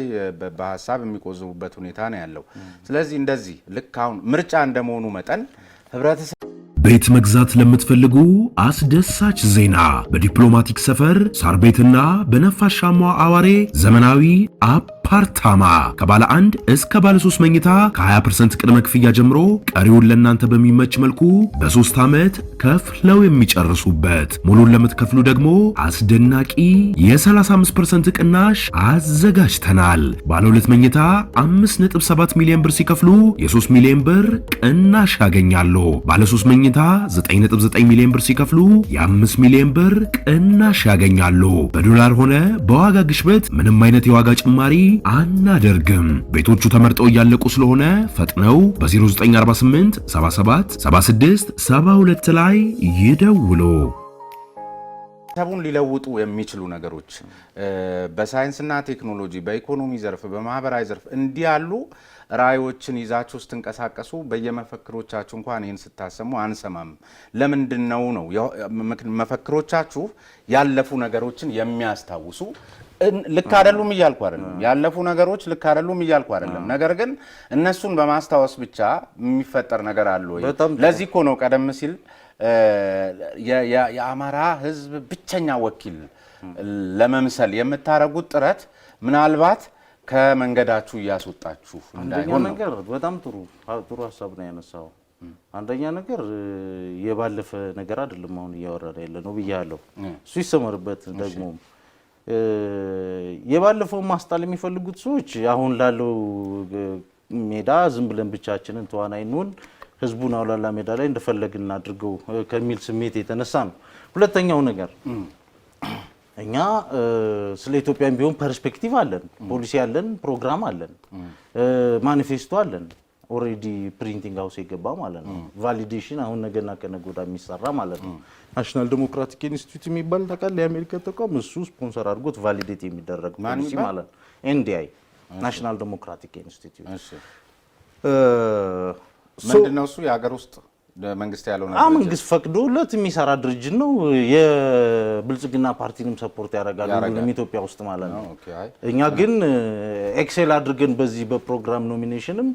Speaker 1: በሀሳብ የሚቆዝቡበት ሁኔታ ነው ያለው። ስለዚህ እንደዚህ ልክ አሁን ምርጫ እንደመሆኑ መጠን ህብረተሰብ
Speaker 3: ቤት መግዛት ለምትፈልጉ አስደሳች ዜና በዲፕሎማቲክ ሰፈር ሳር ቤትና በነፋሻማ አዋሬ ዘመናዊ አፓርታማ ከባለ 1 እስከ ባለ 3 መኝታ ከ20% ቅድመ ክፍያ ጀምሮ ቀሪውን ለእናንተ በሚመች መልኩ በ3 ዓመት ከፍለው የሚጨርሱበት። ሙሉን ለምትከፍሉ ደግሞ አስደናቂ የ35% ቅናሽ አዘጋጅተናል። ባለ 2 መኝታ 5.7 ሚሊዮን ብር ሲከፍሉ የ3 ሚሊዮን ብር ቅናሽ ያገኛሉ። ባለ 3 መኝታ 9.9 ሚሊዮን ብር ሲከፍሉ የ5 ሚሊዮን ብር ቅናሽ ያገኛሉ። በዶላር ሆነ በዋጋ ግሽበት ምንም አይነት የዋጋ ጭማሪ አናደርግም። ቤቶቹ ተመርጠው እያለቁ ስለሆነ ፈጥነው በ0948 77 76 72 ላይ ይደውሉ።
Speaker 1: ሰቡን ሊለውጡ የሚችሉ ነገሮች በሳይንስና ቴክኖሎጂ፣ በኢኮኖሚ ዘርፍ፣ በማህበራዊ ዘርፍ እንዲህ ያሉ ራዕዮችን ይዛችሁ ስትንቀሳቀሱ በየመፈክሮቻችሁ እንኳን ይህን ስታሰሙ አንሰማም። ለምንድን ነው? መፈክሮቻችሁ ያለፉ ነገሮችን የሚያስታውሱ ልክ አይደሉም እያልኩ አይደለም። ያለፉ ነገሮች ልክ አይደሉም እያልኩ አይደለም። ነገር ግን እነሱን በማስታወስ ብቻ የሚፈጠር ነገር አለ ወይ? ለዚህ እኮ ነው ቀደም ሲል የአማራ ሕዝብ ብቸኛ ወኪል ለመምሰል የምታረጉት ጥረት ምናልባት ከመንገዳችሁ እያስወጣችሁ እንዳይሆን ነው።
Speaker 2: ነገር በጣም ጥሩ ሐሳብ ነው ያነሳው። አንደኛ ነገር የባለፈ ነገር አይደለም አሁን እያወራን ያለ ነው ብያለሁ። እሱ ይሰመርበት። ደግሞ የባለፈው ማስጣል የሚፈልጉት ሰዎች አሁን ላለው ሜዳ ዝም ብለን ብቻችንን ተዋናይ እንሆን ህዝቡን አውላላ ሜዳ ላይ እንደፈለግን አድርገው ከሚል ስሜት የተነሳ ነው። ሁለተኛው ነገር እኛ ስለ ኢትዮጵያም ቢሆን ፐርስፔክቲቭ አለን፣ ፖሊሲ አለን፣ ፕሮግራም አለን፣ ማኒፌስቶ አለን። ኦሬዲ ፕሪንቲንግ ሃውስ የገባ ማለት ነው። ቫሊዴሽን አሁን ነገና ከነገ ወዲያ የሚሰራ ማለት ነው። ናሽናል ዲሞክራቲክ ኢንስቲትዩት የሚባል ታውቃለህ? የአሜሪካ ተቋም እሱ ስፖንሰር አድርጎት ቫሊዴት የሚደረግ ፖሊሲ ማለት ነው። ኤንዲአይ ናሽናል ዲሞክራቲክ ኢንስቲትዩት።
Speaker 1: እሺ ምንድነው እሱ? የሀገር ውስጥ መንግስት ያለው ነገር
Speaker 2: መንግስት ፈቅዶለት የሚሰራ ድርጅት ነው። የብልጽግና ፓርቲንም ሰፖርት ያደርጋል ሁሉም ኢትዮጵያ ውስጥ ማለት ነው። እኛ ግን ኤክሴል አድርገን በዚህ በፕሮግራም ኖሚኔሽንም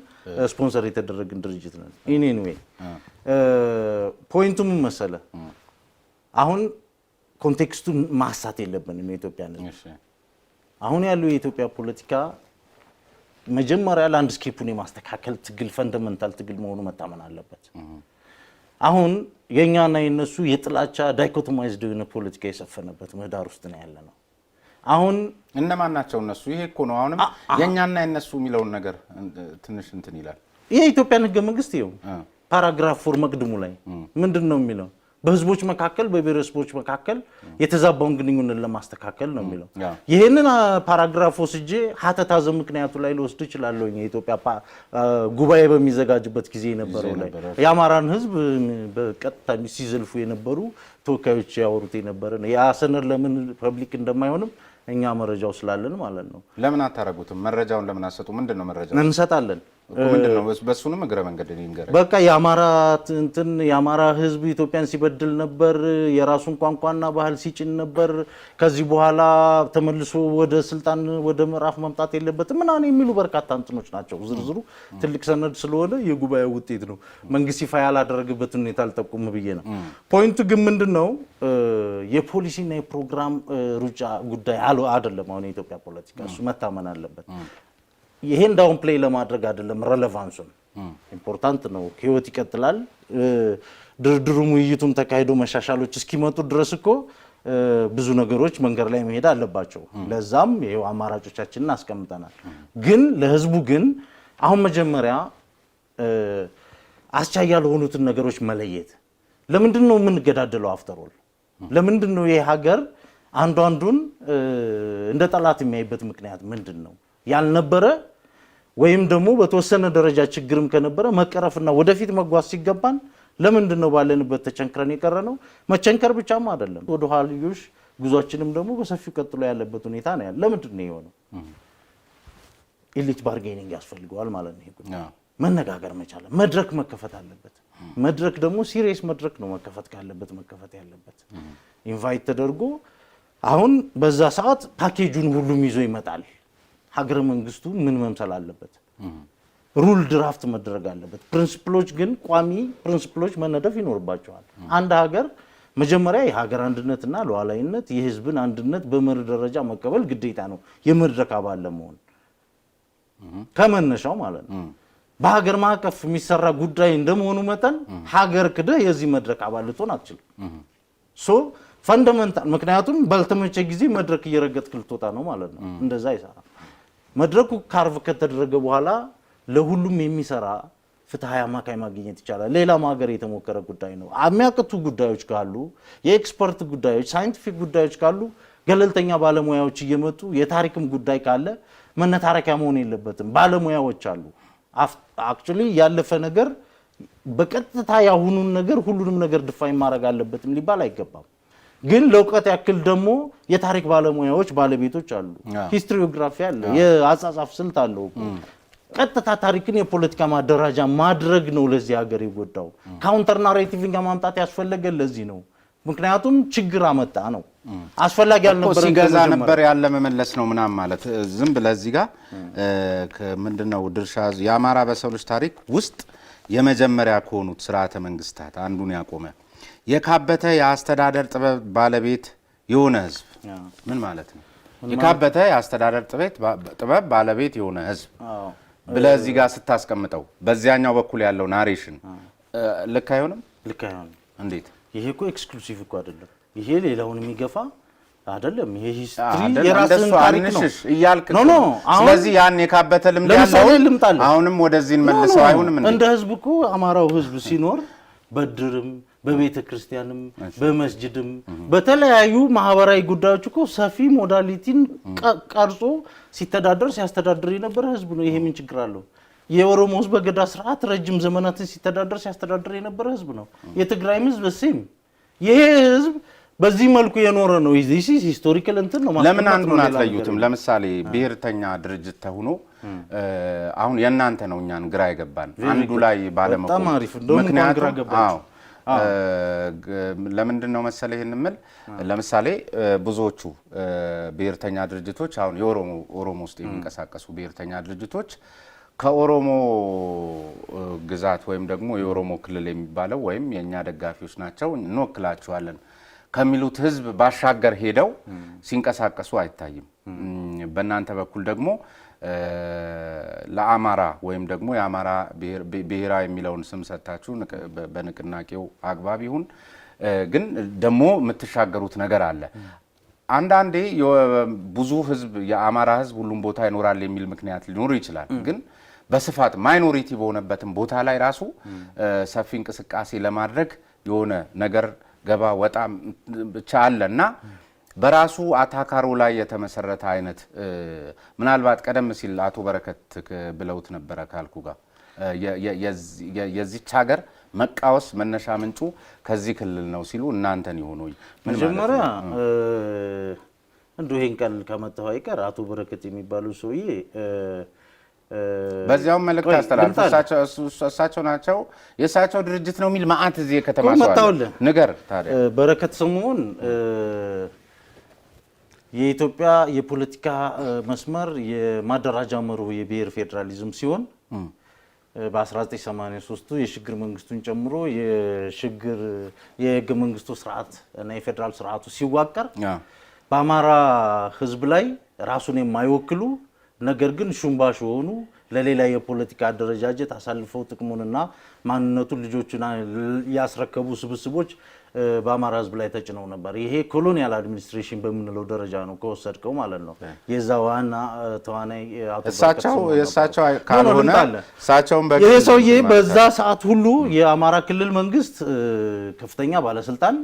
Speaker 2: ስፖንሰር የተደረግን ድርጅት ነን። ኤኒዌይ ፖይንቱ ምን መሰለህ፣ አሁን ኮንቴክስቱን ማሳት የለብንም። የኢትዮጵያ አሁን ያለው የኢትዮጵያ ፖለቲካ መጀመሪያ ላንድስኬፑን የማስተካከል ትግል ፈንዳመንታል ትግል መሆኑ መታመን አለበት። አሁን የኛና የነሱ የጥላቻ ዳይኮቶማይዝድ የሆነ ፖለቲካ የሰፈነበት ምህዳር ውስጥ ነው ያለነው። አሁን
Speaker 1: እነማን ናቸው እነሱ? ይሄ እኮ ነው አሁንም የኛና የነሱ የሚለውን ነገር ትንሽ እንትን ይላል።
Speaker 2: የኢትዮጵያን ህገ መንግስት ይኸው ፓራግራፍ 4 መቅድሙ ላይ ምንድነው የሚለው? በህዝቦች መካከል በብሔረሰቦች መካከል የተዛባውን ግንኙነት ለማስተካከል ነው የሚለው። ይሄንን ፓራግራፍ ወስጄ ሀተታዘ ምክንያቱ ላይ ልወስድ እችላለሁ። የኢትዮጵያ ጉባኤ በሚዘጋጅበት ጊዜ የነበረው ላይ የአማራን ህዝብ በቀጥታ ሲዘልፉ የነበሩ ተወካዮች ያወሩት የነበረ ነው። ያ ሰነድ ለምን ፐብሊክ እንደማይሆንም እኛ መረጃው ስላለን ማለት ነው።
Speaker 1: ለምን አታረጉትም? መረጃውን ለምን አሰጡ? ምንድነው መረጃው?
Speaker 2: እንሰጣለን።
Speaker 1: ምንድነው በሱንም እግረ መንገድ እንገረ
Speaker 2: በቃ የአማራ ህዝብ ኢትዮጵያን ሲበድል ነበር፣ የራሱን ቋንቋና ባህል ሲጭን ነበር፣ ከዚህ በኋላ ተመልሶ ወደ ስልጣን ወደ ምዕራፍ መምጣት የለበትም ምናምን የሚሉ በርካታ እንትኖች ናቸው። ዝርዝሩ ትልቅ ሰነድ ስለሆነ የጉባኤው ውጤት ነው። መንግስት ይፋ ያላደረገበትን ሁኔታ አልጠቁም ብዬ ነው። ፖይንቱ ግን ምንድነው የፖሊሲና የፕሮግራም ሩጫ ጉዳይ አይደለም። አሁን የኢትዮጵያ ፖለቲካ እሱ መታመን አለበት። ይሄን ዳውን ፕሌይ ለማድረግ አይደለም። ሬሌቫንሱን ኢምፖርታንት ነው። ህይወት ይቀጥላል። ድርድሩም ውይይቱም ተካሂዶ መሻሻሎች እስኪመጡ ድረስ እኮ ብዙ ነገሮች መንገድ ላይ መሄድ አለባቸው። ለዛም ይሄው አማራጮቻችንን አስቀምጠናል። ግን ለህዝቡ ግን አሁን መጀመሪያ አስቻይ ያልሆኑትን ነገሮች መለየት። ለምንድን ነው የምንገዳደለው? አፍተሮል ለምንድን ነው ይሄ ሀገር አንዱ አንዱን እንደ ጠላት የሚያይበት ምክንያት ምንድን ነው? ያልነበረ ወይም ደግሞ በተወሰነ ደረጃ ችግርም ከነበረ መቀረፍና ወደፊት መጓዝ ሲገባን ለምንድን ነው ባለንበት ተቸንክረን የቀረነው? መቸንከር ብቻም አይደለም፣ ወደ ኋልዮሽ ጉዟችንም ደግሞ በሰፊው ቀጥሎ ያለበት ሁኔታ ነው ያለ። ለምንድን ነው የሆነው? ኢሊት ባርጌኒንግ ያስፈልገዋል ማለት ነው። ይሄ መነጋገር መቻል፣ መድረክ መከፈት አለበት። መድረክ ደግሞ ሲሪየስ መድረክ ነው መከፈት ካለበት መከፈት ያለበት። ኢንቫይት ተደርጎ አሁን በዛ ሰዓት ፓኬጁን ሁሉም ይዞ ይመጣል። ሀገረ መንግስቱ ምን መምሰል አለበት? ሩል ድራፍት መደረግ አለበት። ፕሪንሲፕሎች ግን ቋሚ ፕሪንሲፕሎች መነደፍ ይኖርባቸዋል። አንድ ሀገር መጀመሪያ የሀገር አንድነትና ሉዓላዊነት የህዝብን አንድነት በመርህ ደረጃ መቀበል ግዴታ ነው፣ የመድረክ አባል ለመሆን ከመነሻው ማለት ነው። በሀገር ማዕቀፍ የሚሰራ ጉዳይ እንደመሆኑ መጠን ሀገር ክደህ የዚህ መድረክ አባል ልትሆን አትችልም። ሶ ፈንዳመንታል። ምክንያቱም ባልተመቸ ጊዜ መድረክ እየረገጥክ ልትወጣ ነው ማለት ነው። እንደዛ አይሰራም። መድረኩ ካርቭ ከተደረገ በኋላ ለሁሉም የሚሰራ ፍትሃዊ አማካይ ማግኘት ይቻላል። ሌላም ሀገር የተሞከረ ጉዳይ ነው። የሚያቅቱ ጉዳዮች ካሉ፣ የኤክስፐርት ጉዳዮች፣ ሳይንቲፊክ ጉዳዮች ካሉ ገለልተኛ ባለሙያዎች እየመጡ የታሪክም ጉዳይ ካለ መነታረኪያ መሆን የለበትም። ባለሙያዎች አሉ። አክቹሊ ያለፈ ነገር በቀጥታ ያሁኑን ነገር ሁሉንም ነገር ድፋይን ማድረግ አለበትም ሊባል አይገባም። ግን ለውቀት ያክል ደግሞ የታሪክ ባለሙያዎች ባለቤቶች አሉ። ሂስቶሪዮግራፊ አለ፣ የአጻጻፍ ስልት አለው። ቀጥታ ታሪክን የፖለቲካ ማደራጃ ማድረግ ነው ለዚህ ሀገር የጎዳው። ካውንተር ናሬቲቭን ማምጣት ያስፈለገ ለዚህ ነው። ምክንያቱም ችግር አመጣ ነው። አስፈላጊ ያልነበረ
Speaker 1: ሲገዛ ነበር ያለ መመለስ ነው ምናም ማለት ዝም ብለህ እዚህ ጋር ምንድነው ድርሻ የአማራ በሰው ልጅ ታሪክ ውስጥ የመጀመሪያ ከሆኑት ስርዓተ መንግስታት አንዱን ያቆመ የካበተ የአስተዳደር ጥበብ ባለቤት የሆነ ህዝብ ምን ማለት ነው? የካበተ የአስተዳደር ጥበብ ባለቤት የሆነ ህዝብ ብለህ እዚህ ጋር ስታስቀምጠው በዚያኛው በኩል ያለው ናሬሽን ልክ አይሆንም። እንዴት?
Speaker 2: ይሄ እኮ ኤክስክሉሲቭ እኮ አይደለም። ይሄ ሌላውን የሚገፋ አይደለም። ይሄ ሂስትሪ የራስን ታሪክ ነው
Speaker 1: እያልክ ነው። ስለዚህ ያን የካበተ ልምድ ያለው አሁንም ወደዚህ እንመልሰው አይሆንም።
Speaker 2: እንደ ህዝብ እኮ አማራው ህዝብ ሲኖር በድርም በቤተ ክርስቲያንም በመስጂድም በተለያዩ ማህበራዊ ጉዳዮች እኮ ሰፊ ሞዳሊቲን ቀርጾ ሲያስተዳድር የነበረ ህዝብ ነው። ይሄ ምን ችግር አለው? የኦሮሞ ህዝብ በገዳ ስርዓት ረጅም ዘመናትን ሲያስተዳድር የነበረ ህዝብ ነው። የትግራይ ህዝብ በሴም ይሄ ህዝብ በዚህ መልኩ የኖረ ነው። እዚህ ሂስቶሪካል እንትን ነው።
Speaker 1: ለምን አንዱን አትለዩትም? ለምሳሌ ብሔርተኛ ድርጅት ተሆኖ አሁን የእናንተ ነው እኛን ግራ የገባን አንዱ ላይ ባለመቆም ምክንያቱም ለምንድን ነው መሰለህ ይሄን ምል ለምሳሌ ብዙዎቹ ብሔርተኛ ድርጅቶች አሁን የኦሮሞ ውስጥ የሚንቀሳቀሱ ብሔርተኛ ድርጅቶች ከኦሮሞ ግዛት ወይም ደግሞ የኦሮሞ ክልል የሚባለው ወይም የኛ ደጋፊዎች ናቸው እንወክላቸዋለን ከሚሉት ህዝብ ባሻገር ሄደው ሲንቀሳቀሱ አይታይም። በእናንተ በኩል ደግሞ ለአማራ ወይም ደግሞ የአማራ ብሔራዊ የሚለውን ስም ሰጣችሁ በንቅናቄው አግባብ ይሁን ግን ደግሞ የምትሻገሩት ነገር አለ። አንዳንዴ ብዙ ህዝብ የአማራ ህዝብ ሁሉም ቦታ ይኖራል የሚል ምክንያት ሊኖር ይችላል። ግን በስፋት ማይኖሪቲ በሆነበትም ቦታ ላይ ራሱ ሰፊ እንቅስቃሴ ለማድረግ የሆነ ነገር ገባ ወጣ ብቻ አለና በራሱ አታካሮ ላይ የተመሰረተ አይነት ምናልባት ቀደም ሲል አቶ በረከት ብለውት ነበረ ካልኩ ጋር የዚች ሀገር መቃወስ መነሻ ምንጩ ከዚህ ክልል ነው ሲሉ እናንተን ይሆነው
Speaker 2: መጀመሪያ እንደው ይሄን ቃል ከመጣው አይቀር አቶ በረከት የሚባሉ ሰውዬ
Speaker 1: በዚያው መልእክት አስተላልፉ። እሳቸው ናቸው የእሳቸው ድርጅት ነው የሚል ማአት እዚህ ከተማ ሰው ነገር ታዲያ
Speaker 2: በረከት ስምኦን የኢትዮጵያ የፖለቲካ መስመር የማደራጃ መርሁ የብሔር ፌዴራሊዝም ሲሆን በ1983 የሽግግር መንግስቱን ጨምሮ የህገ መንግስቱ ስርዓት እና የፌዴራል ስርዓቱ ሲዋቀር በአማራ ህዝብ ላይ ራሱን የማይወክሉ ነገር ግን ሹምባሽ ሆኑ ለሌላ የፖለቲካ አደረጃጀት አሳልፈው ጥቅሙንና ማንነቱን ልጆቹን ያስረከቡ ስብስቦች በአማራ ህዝብ ላይ ተጭነው ነበር። ይሄ ኮሎኒያል አድሚኒስትሬሽን በምንለው ደረጃ ነው ከወሰድከው ማለት ነው። የዛ ዋና ተዋናይ
Speaker 1: እሳቸው ካልሆነ እሳቸውን
Speaker 2: ይሄ ሰውዬ በዛ ሰዓት ሁሉ የአማራ ክልል መንግስት ከፍተኛ ባለስልጣን፣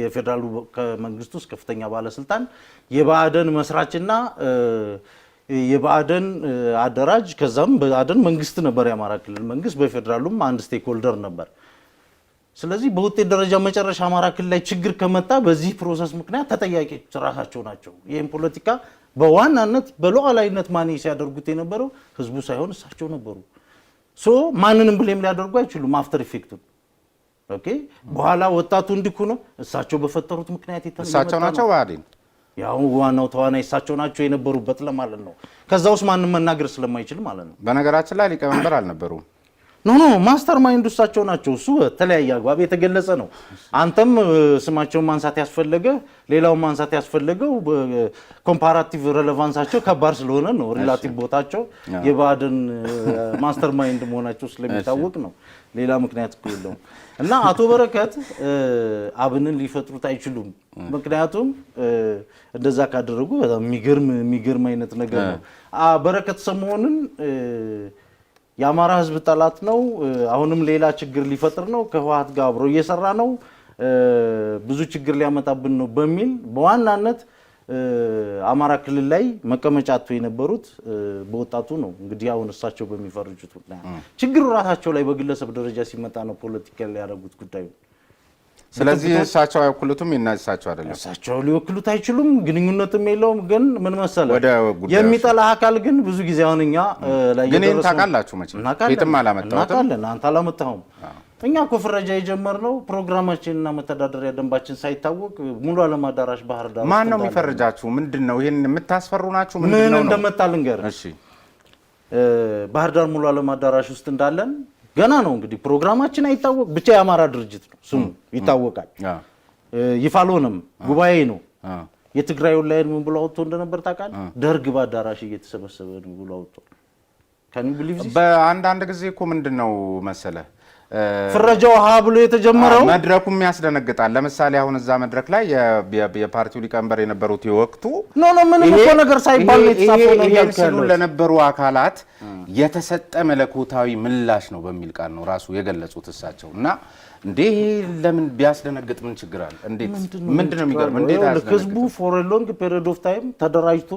Speaker 2: የፌዴራሉ መንግስት ውስጥ ከፍተኛ ባለስልጣን፣ የባዕደን መስራችና የባዕደን አደራጅ ከዛም ባዕደን መንግስት ነበር። የአማራ ክልል መንግስት በፌዴራሉም አንድ ስቴክ ሆልደር ነበር። ስለዚህ በውጤት ደረጃ መጨረሻ አማራ ክልል ላይ ችግር ከመጣ በዚህ ፕሮሰስ ምክንያት ተጠያቂዎች ራሳቸው ናቸው። ይህን ፖለቲካ በዋናነት በሉዓላዊነት ማኔጅ ሲያደርጉት የነበረው ህዝቡ ሳይሆን እሳቸው ነበሩ። ማንንም ብሌም ሊያደርጉ አይችሉም። አፍተር ኢፌክቱን ኦኬ በኋላ ወጣቱ እንዲኩ ነው እሳቸው በፈጠሩት ምክንያት
Speaker 1: እሳቸው ናቸው ባዴን
Speaker 2: ያው ዋናው ተዋናይ እሳቸው ናቸው የነበሩበት ለማለት ነው። ከዛ ውስጥ ማንንም መናገር ስለማይችል ማለት ነው።
Speaker 1: በነገራችን ላይ ሊቀመንበር አልነበሩም።
Speaker 2: ኖ ማስተር ማይንድ እሳቸው ናቸው። እሱ በተለያየ አግባብ የተገለጸ ነው። አንተም ስማቸውን ማንሳት ያስፈለገ ሌላውን ማንሳት ያስፈለገው ኮምፓራቲቭ ሬሌቫንሳቸው ከባድ ስለሆነ ነው። ሪላቲቭ ቦታቸው የባዕድን ማስተር ማይንድ መሆናቸው ስለሚታወቅ ነው። ሌላ ምክንያት እኮ የለውም። እና አቶ በረከት አብንን ሊፈጥሩት አይችሉም። ምክንያቱም እንደዛ ካደረጉ በጣም የሚገርም አይነት ነገር ነው። በረከት ስምኦንን የአማራ ህዝብ ጠላት ነው፣ አሁንም ሌላ ችግር ሊፈጥር ነው፣ ከህወሓት ጋር አብሮ እየሰራ ነው፣ ብዙ ችግር ሊያመጣብን ነው በሚል በዋናነት አማራ ክልል ላይ መቀመጫ አጥተው የነበሩት በወጣቱ ነው። እንግዲህ አሁን እሳቸው በሚፈርጁት ምክንያት ችግሩ ራሳቸው ላይ በግለሰብ ደረጃ ሲመጣ ነው ፖለቲካ ላይ ያደረጉት ጉዳዩ።
Speaker 1: ስለዚህ እሳቸው አይወክሉትም፣ እሳቸው አይደለም።
Speaker 2: እሳቸው ሊወክሉት አይችሉም፣ ግንኙነትም የለውም። ግን ምን መሰለ የሚጠላ አካል ግን ብዙ ጊዜ አሁን እኛ ላይ
Speaker 1: ግን ይሄን ታውቃላችሁ መቼም የትም አላመጣሁትም።
Speaker 2: አንተ አላመጣሁም። እኛ እኮ ፍረጃ የጀመርነው ፕሮግራማችንና መተዳደሪያ ደንባችን ሳይታወቅ ሙሉ ዓለም አዳራሽ ባህር ዳር
Speaker 1: ማን ነው የሚፈርጃችሁ? ምንድነው ይሄን የምታስፈሩ ናችሁ?
Speaker 2: ምን እንደመጣ ልንገርህ። እሺ ባህር ዳር ሙሉ ዓለም አዳራሽ ውስጥ እንዳለን ገና ነው እንግዲህ ፕሮግራማችን አይታወቅ፣ ብቻ የአማራ ድርጅት ነው ስሙ ይታወቃል። ይፋ አልሆነም፣ ጉባኤ ነው። የትግራይ ኦንላይን ምን ብሎ አውጥቶ እንደነበር ታውቃለህ? ደርግ በአዳራሽ እየተሰበሰበ ነው ብሎ አውጥቶ ካን ዩ ቢሊቭ ዚስ።
Speaker 1: በአንዳንድ ጊዜ እኮ ምንድነው መሰለህ
Speaker 2: ፍረጃው ሀ ብሎ የተጀመረው
Speaker 1: መድረኩም ያስደነግጣል። ለምሳሌ አሁን እዛ መድረክ ላይ የፓርቲው ሊቀመንበር የነበሩት ይወቅቱ
Speaker 2: ምንም እኮ ነገር ሳይባል ነው የተጻፈው ነው
Speaker 1: ያልከው ለነበሩ አካላት የተሰጠ መለኮታዊ ምላሽ ነው በሚል ቃል ነው ራሱ የገለጹት እሳቸው እና እንዴ ለምን ቢያስደነግጥ ምን ችግር አለ? እንዴት ምንድነው የሚገርም እንዴት ያስደነግጥ
Speaker 2: ህዝቡ for a long period of time ተደራጅቶ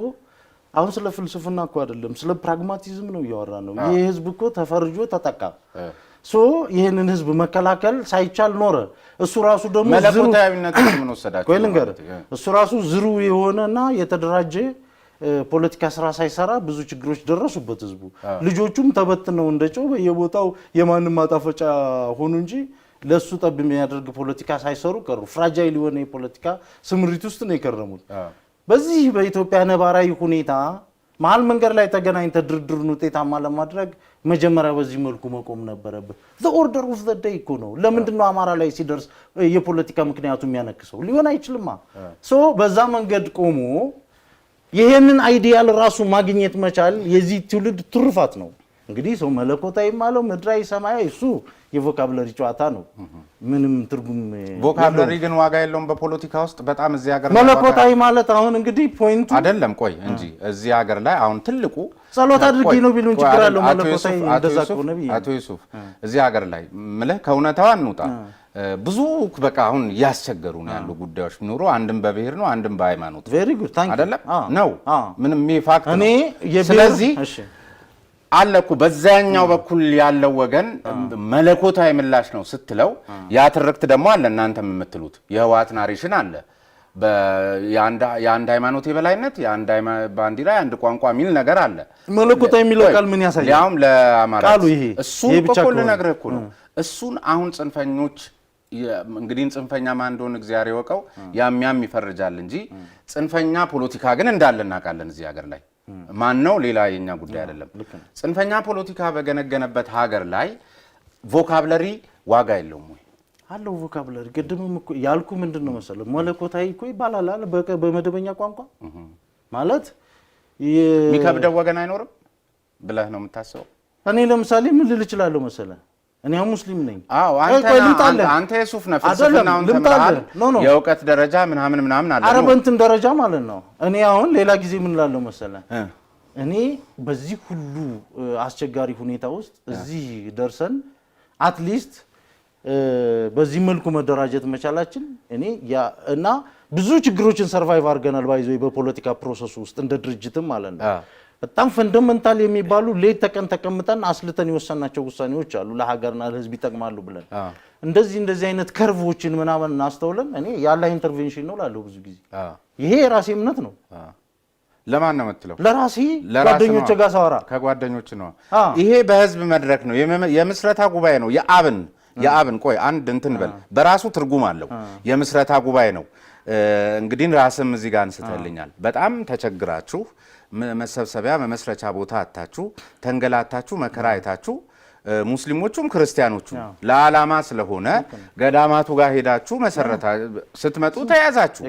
Speaker 2: አሁን ስለ ፍልስፍና እኮ አይደለም ስለ ፕራግማቲዝም ነው እያወራ ነው። ይሄ ህዝብ እኮ ተፈርጆ ተጠቃ ይሄንን ህዝብ መከላከል ሳይቻል ኖረ። እሱ ራሱ ደግሞ
Speaker 1: መለኮታዊነት ምን ወሰዳቸው
Speaker 2: እሱ ራሱ ዝሩ የሆነና የተደራጀ ፖለቲካ ስራ ሳይሰራ ብዙ ችግሮች ደረሱበት ህዝቡ። ልጆቹም ተበትነው እንደጨው በየቦታው የማንም ማጣፈጫ ሆኑ እንጂ ለሱ ጠብ የሚያደርግ ፖለቲካ ሳይሰሩ ቀሩ። ፍራጃይል የሆነ የፖለቲካ ስምሪት ውስጥ ነው የከረሙት። በዚህ በኢትዮጵያ ነባራዊ ሁኔታ መሀል መንገድ ላይ ተገናኝተ ድርድሩን ውጤታማ ለማድረግ መጀመሪያ በዚህ መልኩ መቆም ነበረበት። the order of the day እኮ ነው። ለምንድን ነው አማራ ላይ ሲደርስ የፖለቲካ ምክንያቱ የሚያነክሰው? ሊሆን አይችልማ። በዛ መንገድ ቆሞ ይሄንን አይዲያል ራሱ ማግኘት መቻል የዚህ ትውልድ ትሩፋት ነው። እንግዲህ ሰው መለኮታዊ ማለት ምድራዊ ሰማያዊ እሱ የቮካብለሪ ጨዋታ ነው። ምንም ትርጉም
Speaker 1: ቮካብለሪ ግን ዋጋ የለውም በፖለቲካ ውስጥ በጣም እዚህ ሀገር
Speaker 2: መለኮታዊ ማለት አሁን እንግዲህ ፖይንቱ
Speaker 1: አይደለም። ቆይ እንጂ እዚህ ሀገር ላይ አሁን ትልቁ
Speaker 2: ጸሎት አድርጊ ነው ቢሉን ችግር አለው። መለኮታዊ እንደዛ እኮ ነው።
Speaker 1: አቶ ዩሱፍ እዚህ ሀገር ላይ ምልህ ከእውነታው አንውጣ። ብዙ በቃ አሁን ያስቸገሩ ነው ያሉ ጉዳዮች ቢኖሩ አንድም በብሔር ነው አንድም በሃይማኖት አይደለም ነው ምንም ፋክት ነው። ስለዚህ አለኩ በዛኛው በኩል ያለው ወገን መለኮታዊ ምላሽ ነው ስትለው ያ ትርክት ደግሞ አለ። እናንተም የምትሉት የህወሓት ናሬሽን አለ። የአንድ ሃይማኖት የበላይነት የአንድ ባንዲራ የአንድ ቋንቋ የሚል ነገር አለ።
Speaker 2: መለኮታዊ የሚለው ቃል ምን ያሳያል?
Speaker 1: ያውም ለአማራ እሱን እኮ ልነግርህ እኮ ነው። እሱን አሁን ጽንፈኞች እንግዲህ ጽንፈኛ ማን እንደሆነ እግዚአብሔር ይወቀው ያም ይፈርጃል እንጂ ጽንፈኛ ፖለቲካ ግን እንዳለ እናውቃለን እዚህ ሀገር ላይ ማን ነው ሌላ የኛ ጉዳይ አይደለም። ጽንፈኛ ፖለቲካ በገነገነበት ሀገር ላይ ቮካብለሪ ዋጋ የለውም ወይ?
Speaker 2: አለው ቮካብለሪ። ግድምም እኮ ያልኩ ምንድነው መሰለው መለኮታዊ እኮ ይባላል በመደበኛ ቋንቋ ማለት
Speaker 1: የሚከብደው ወገን አይኖርም ብለህ ነው የምታስበው?
Speaker 2: እኔ ለምሳሌ ምን ልል እችላለሁ መሰለህ? እኔ ሙስሊም ነኝ።
Speaker 1: አንተ የሱፍ ነው ፍልስፍናውን ተምራል የእውቀት ደረጃ ምናምን አለ
Speaker 2: አረበንትን ደረጃ ማለት ነው። እኔ አሁን ሌላ ጊዜ ምን ላለው መሰለህ እኔ በዚህ ሁሉ አስቸጋሪ ሁኔታ ውስጥ እዚህ ደርሰን አትሊስት በዚህ መልኩ መደራጀት መቻላችን እኔ እና ብዙ ችግሮችን ሰርቫይቭ አድርገናል ባይዘው በፖለቲካ ፕሮሰስ ውስጥ እንደ ድርጅትም ማለት ነው። በጣም ፈንዳመንታል የሚባሉ ሌት ተቀን ተቀምጠን አስልተን የወሰናቸው ውሳኔዎች አሉ ለሀገርና ለህዝብ ይጠቅማሉ ብለን እንደዚህ አይነት ከርቮችን ምናምን እናስተውለን እኔ ያለ ኢንተርቬንሽን ነው ላለው ብዙ ጊዜ ይሄ የራሴ እምነት ነው።
Speaker 1: ለማን ነው የምትለው?
Speaker 2: ለራሴ ጓደኞቼ ጋር ሳወራ
Speaker 1: ከጓደኞች ነው። ይሄ በህዝብ መድረክ ነው የምስረታ ጉባኤ ነው የአብን ቆይ አንድ እንትን በል በራሱ ትርጉም አለው። የምስረታ ጉባኤ ነው እንግዲህ ራስም እዚህ ጋር አንስተልኛል። በጣም ተቸግራችሁ መሰብሰቢያ መመስረቻ ቦታ አጣችሁ ተንገላታችሁ መከራ አይታችሁ ሙስሊሞቹም ክርስቲያኖቹ ለዓላማ ስለሆነ ገዳማቱ ጋር ሄዳችሁ መሰረታ ስትመጡ ተያዛችሁ።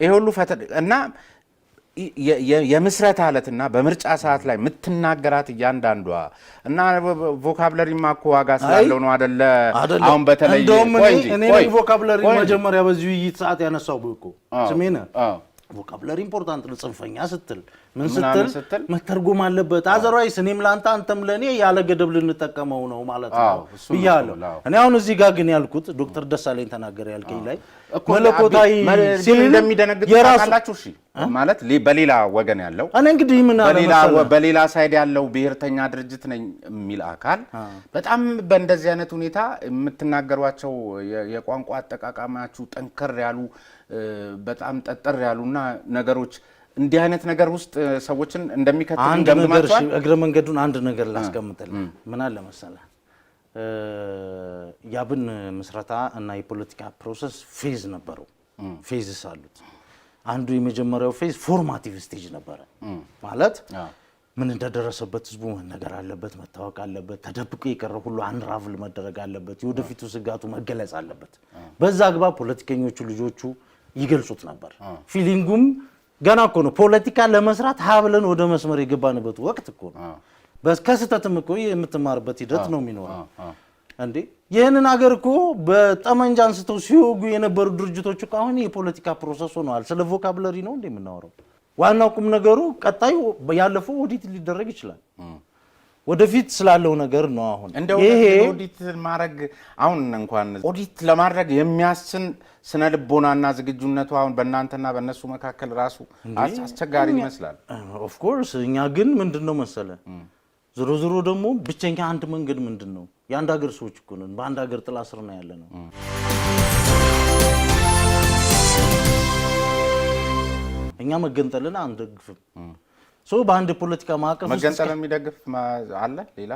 Speaker 1: ይሄ ሁሉ እና የምስረታ አለትና በምርጫ ሰዓት ላይ የምትናገራት እያንዳንዷ እና ቮካብለሪማ እኮ ዋጋ ስላለው ነው አይደለ? አሁን በተለይ
Speaker 2: እኔ ቮካብለሪ መጀመሪያ በዚህ ውይይት ሰዓት ያነሳው እኮ ስሜነ ቮካብለሪ ኢምፖርታንት ነው። ጽንፈኛ ስትል ምን ስትል መተርጎም አለበት። አዘርዋይስ እኔም ላንተ አንተም ለኔ ያለ ገደብ ልንጠቀመው ነው ማለት ነው ብያለሁ። እኔ አሁን እዚህ ጋር ግን ያልኩት ዶክተር ደሳለኝ ተናገረ ያልከኝ ላይ መለኮታዊ
Speaker 1: ሲል እንደሚደነግጥ ታውቃላችሁ። እሺ ማለት በሌላ ወገን ያለው እኔ እንግዲህ ምን በሌላ ሳይድ ያለው ብሔርተኛ ድርጅት ነኝ የሚል አካል በጣም በእንደዚህ አይነት ሁኔታ የምትናገሯቸው የቋንቋ አጠቃቀማችሁ ጠንከር ያሉ በጣም ጠጠር ያሉና ነገሮች እንዲህ አይነት ነገር ውስጥ ሰዎችን እንደሚከተሉ እንደምትማቻል
Speaker 2: እግረ መንገዱን አንድ ነገር ላስቀምጥልህ። ምን አለ መሰለህ ያብን ምስረታ እና የፖለቲካ ፕሮሰስ ፌዝ ነበረው። ፌዝስ አሉት። አንዱ የመጀመሪያው ፌዝ ፎርማቲቭ ስቴጅ ነበረ። ማለት ምን እንደደረሰበት ህዝቡ መነገር አለበት፣ መታወቅ አለበት፣ ተደብቆ የቀረ ሁሉ አንራቭል መደረግ አለበት፣ የወደፊቱ ስጋቱ መገለጽ አለበት። በዛ አግባብ ፖለቲከኞቹ ልጆቹ ይገልጹት ነበር። ፊሊንጉም ገና እኮ ነው ፖለቲካ ለመስራት ሀብለን ወደ መስመር የገባንበት ወቅት እኮ ነው። ከስህተትም እኮ የምትማርበት ሂደት ነው የሚኖረው እንዴ። ይህንን ሀገር እኮ በጠመንጃ አንስተው ሲወጉ የነበሩ ድርጅቶች እኮ አሁን የፖለቲካ ፕሮሰስ ሆነዋል። ስለ ቮካብለሪ ነው እንዴ የምናወራው? ዋናው ቁም ነገሩ ቀጣዩ ያለፈው ኦዲት ሊደረግ ይችላል። ወደፊት ስላለው ነገር ነው። አሁን
Speaker 1: ይሄ ኦዲት ማድረግ አሁን እንኳን ኦዲት ለማድረግ የሚያስችል ስነ ልቦናና ዝግጁነቱ አሁን በእናንተና በእነሱ መካከል ራሱ አስቸጋሪ ይመስላል።
Speaker 2: ኦፍ ኮርስ እኛ ግን ምንድነው መሰለ ዞሮ ዞሮ ደግሞ ብቸኛ አንድ መንገድ ምንድነው? የአንድ ሀገር ሰዎች እኮ ነን። በአንድ ሀገር ጥላ ስር ነው ያለነው። እኛ መገንጠልን አንደግፍም። በአንድ ፖለቲካ ማዕቀፍ
Speaker 1: መገንጠል የሚደግፍ አለ ሌላ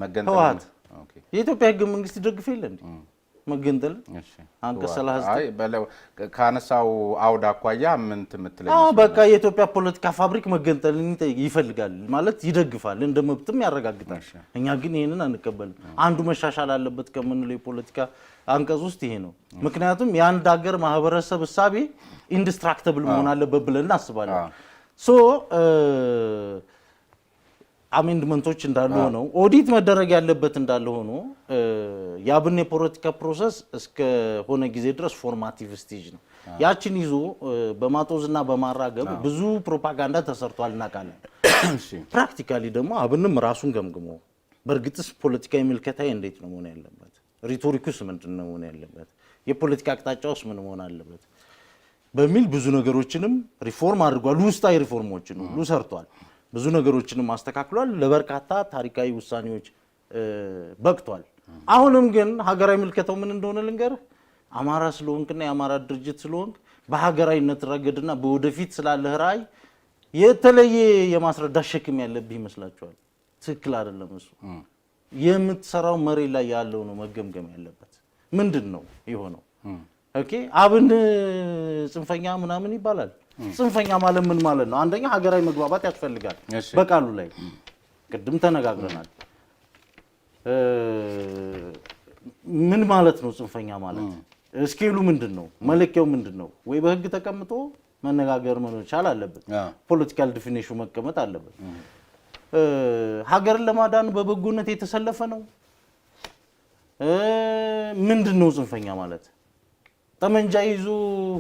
Speaker 2: መገንጠል የኢትዮጵያ ህገ መንግስት ይደግፍ የለ እንዴ? መገንጠል አንቀጽ 39
Speaker 1: ካነሳው አውድ አኳያ ምን ትምትለኝ?
Speaker 2: በቃ የኢትዮጵያ ፖለቲካ ፋብሪክ መገንጠልን ይፈልጋል ማለት ይደግፋል፣ እንደ መብትም ያረጋግጣል። እኛ ግን ይሄንን አንቀበልም። አንዱ መሻሻል አለበት ከምንለው የፖለቲካ አንቀጽ ውስጥ ይሄ ነው። ምክንያቱም የአንድ ሀገር ማህበረሰብ እሳቤ ኢንዲስትራክተብል መሆን አለበት ብለን እናስባለን። አሜንድመንቶች እንዳሉ ሆነው ኦዲት መደረግ ያለበት እንዳለ ሆኖ የአብን የፖለቲካ ፕሮሰስ እስከ ሆነ ጊዜ ድረስ ፎርማቲቭ ስቴጅ ነው። ያችን ይዞ በማጦዝና በማራገብ ብዙ ፕሮፓጋንዳ ተሰርቷል እናውቃለን። ፕራክቲካሊ ደግሞ አብንም ራሱን ገምግሞ በእርግጥስ ፖለቲካዊ ምልከታዬ እንዴት ነው መሆን ያለበት? ሪቶሪኩስ ምንድን ነው መሆን ያለበት? የፖለቲካ አቅጣጫውስ ምን መሆን አለበት? በሚል ብዙ ነገሮችንም ሪፎርም አድርጓል። ውስጣዊ ሪፎርሞችን ሁሉ ሰርቷል። ብዙ ነገሮችንም አስተካክሏል። ለበርካታ ታሪካዊ ውሳኔዎች በቅቷል። አሁንም ግን ሀገራዊ ምልከታው ምን እንደሆነ ልንገርህ። አማራ ስለሆንክና የአማራ ድርጅት ስለሆንክ በሀገራዊነት ረገድና በወደፊት ስላለህ ራዕይ የተለየ የማስረዳት ሸክም ያለብህ ይመስላችኋል? ትክክል አይደለም። እሱ የምትሰራው መሬት ላይ ያለው ነው መገምገም ያለበት። ምንድን ነው የሆነው? ኦኬ አብን ጽንፈኛ ምናምን ይባላል። ጽንፈኛ ማለት ምን ማለት ነው? አንደኛ ሀገራዊ መግባባት ያስፈልጋል። በቃሉ ላይ ቅድም ተነጋግረናል። ምን ማለት ነው ጽንፈኛ ማለት? ስኬሉ ምንድን ነው? መለኪያው ምንድን ነው? ወይ በህግ ተቀምጦ መነጋገር መቻል አለበት። ፖለቲካል ዲፊኒሽኑ መቀመጥ አለበት። ሀገርን ለማዳን በበጎነት የተሰለፈ ነው። ምንድን ነው ጽንፈኛ ማለት? ጠመንጃ ይዞ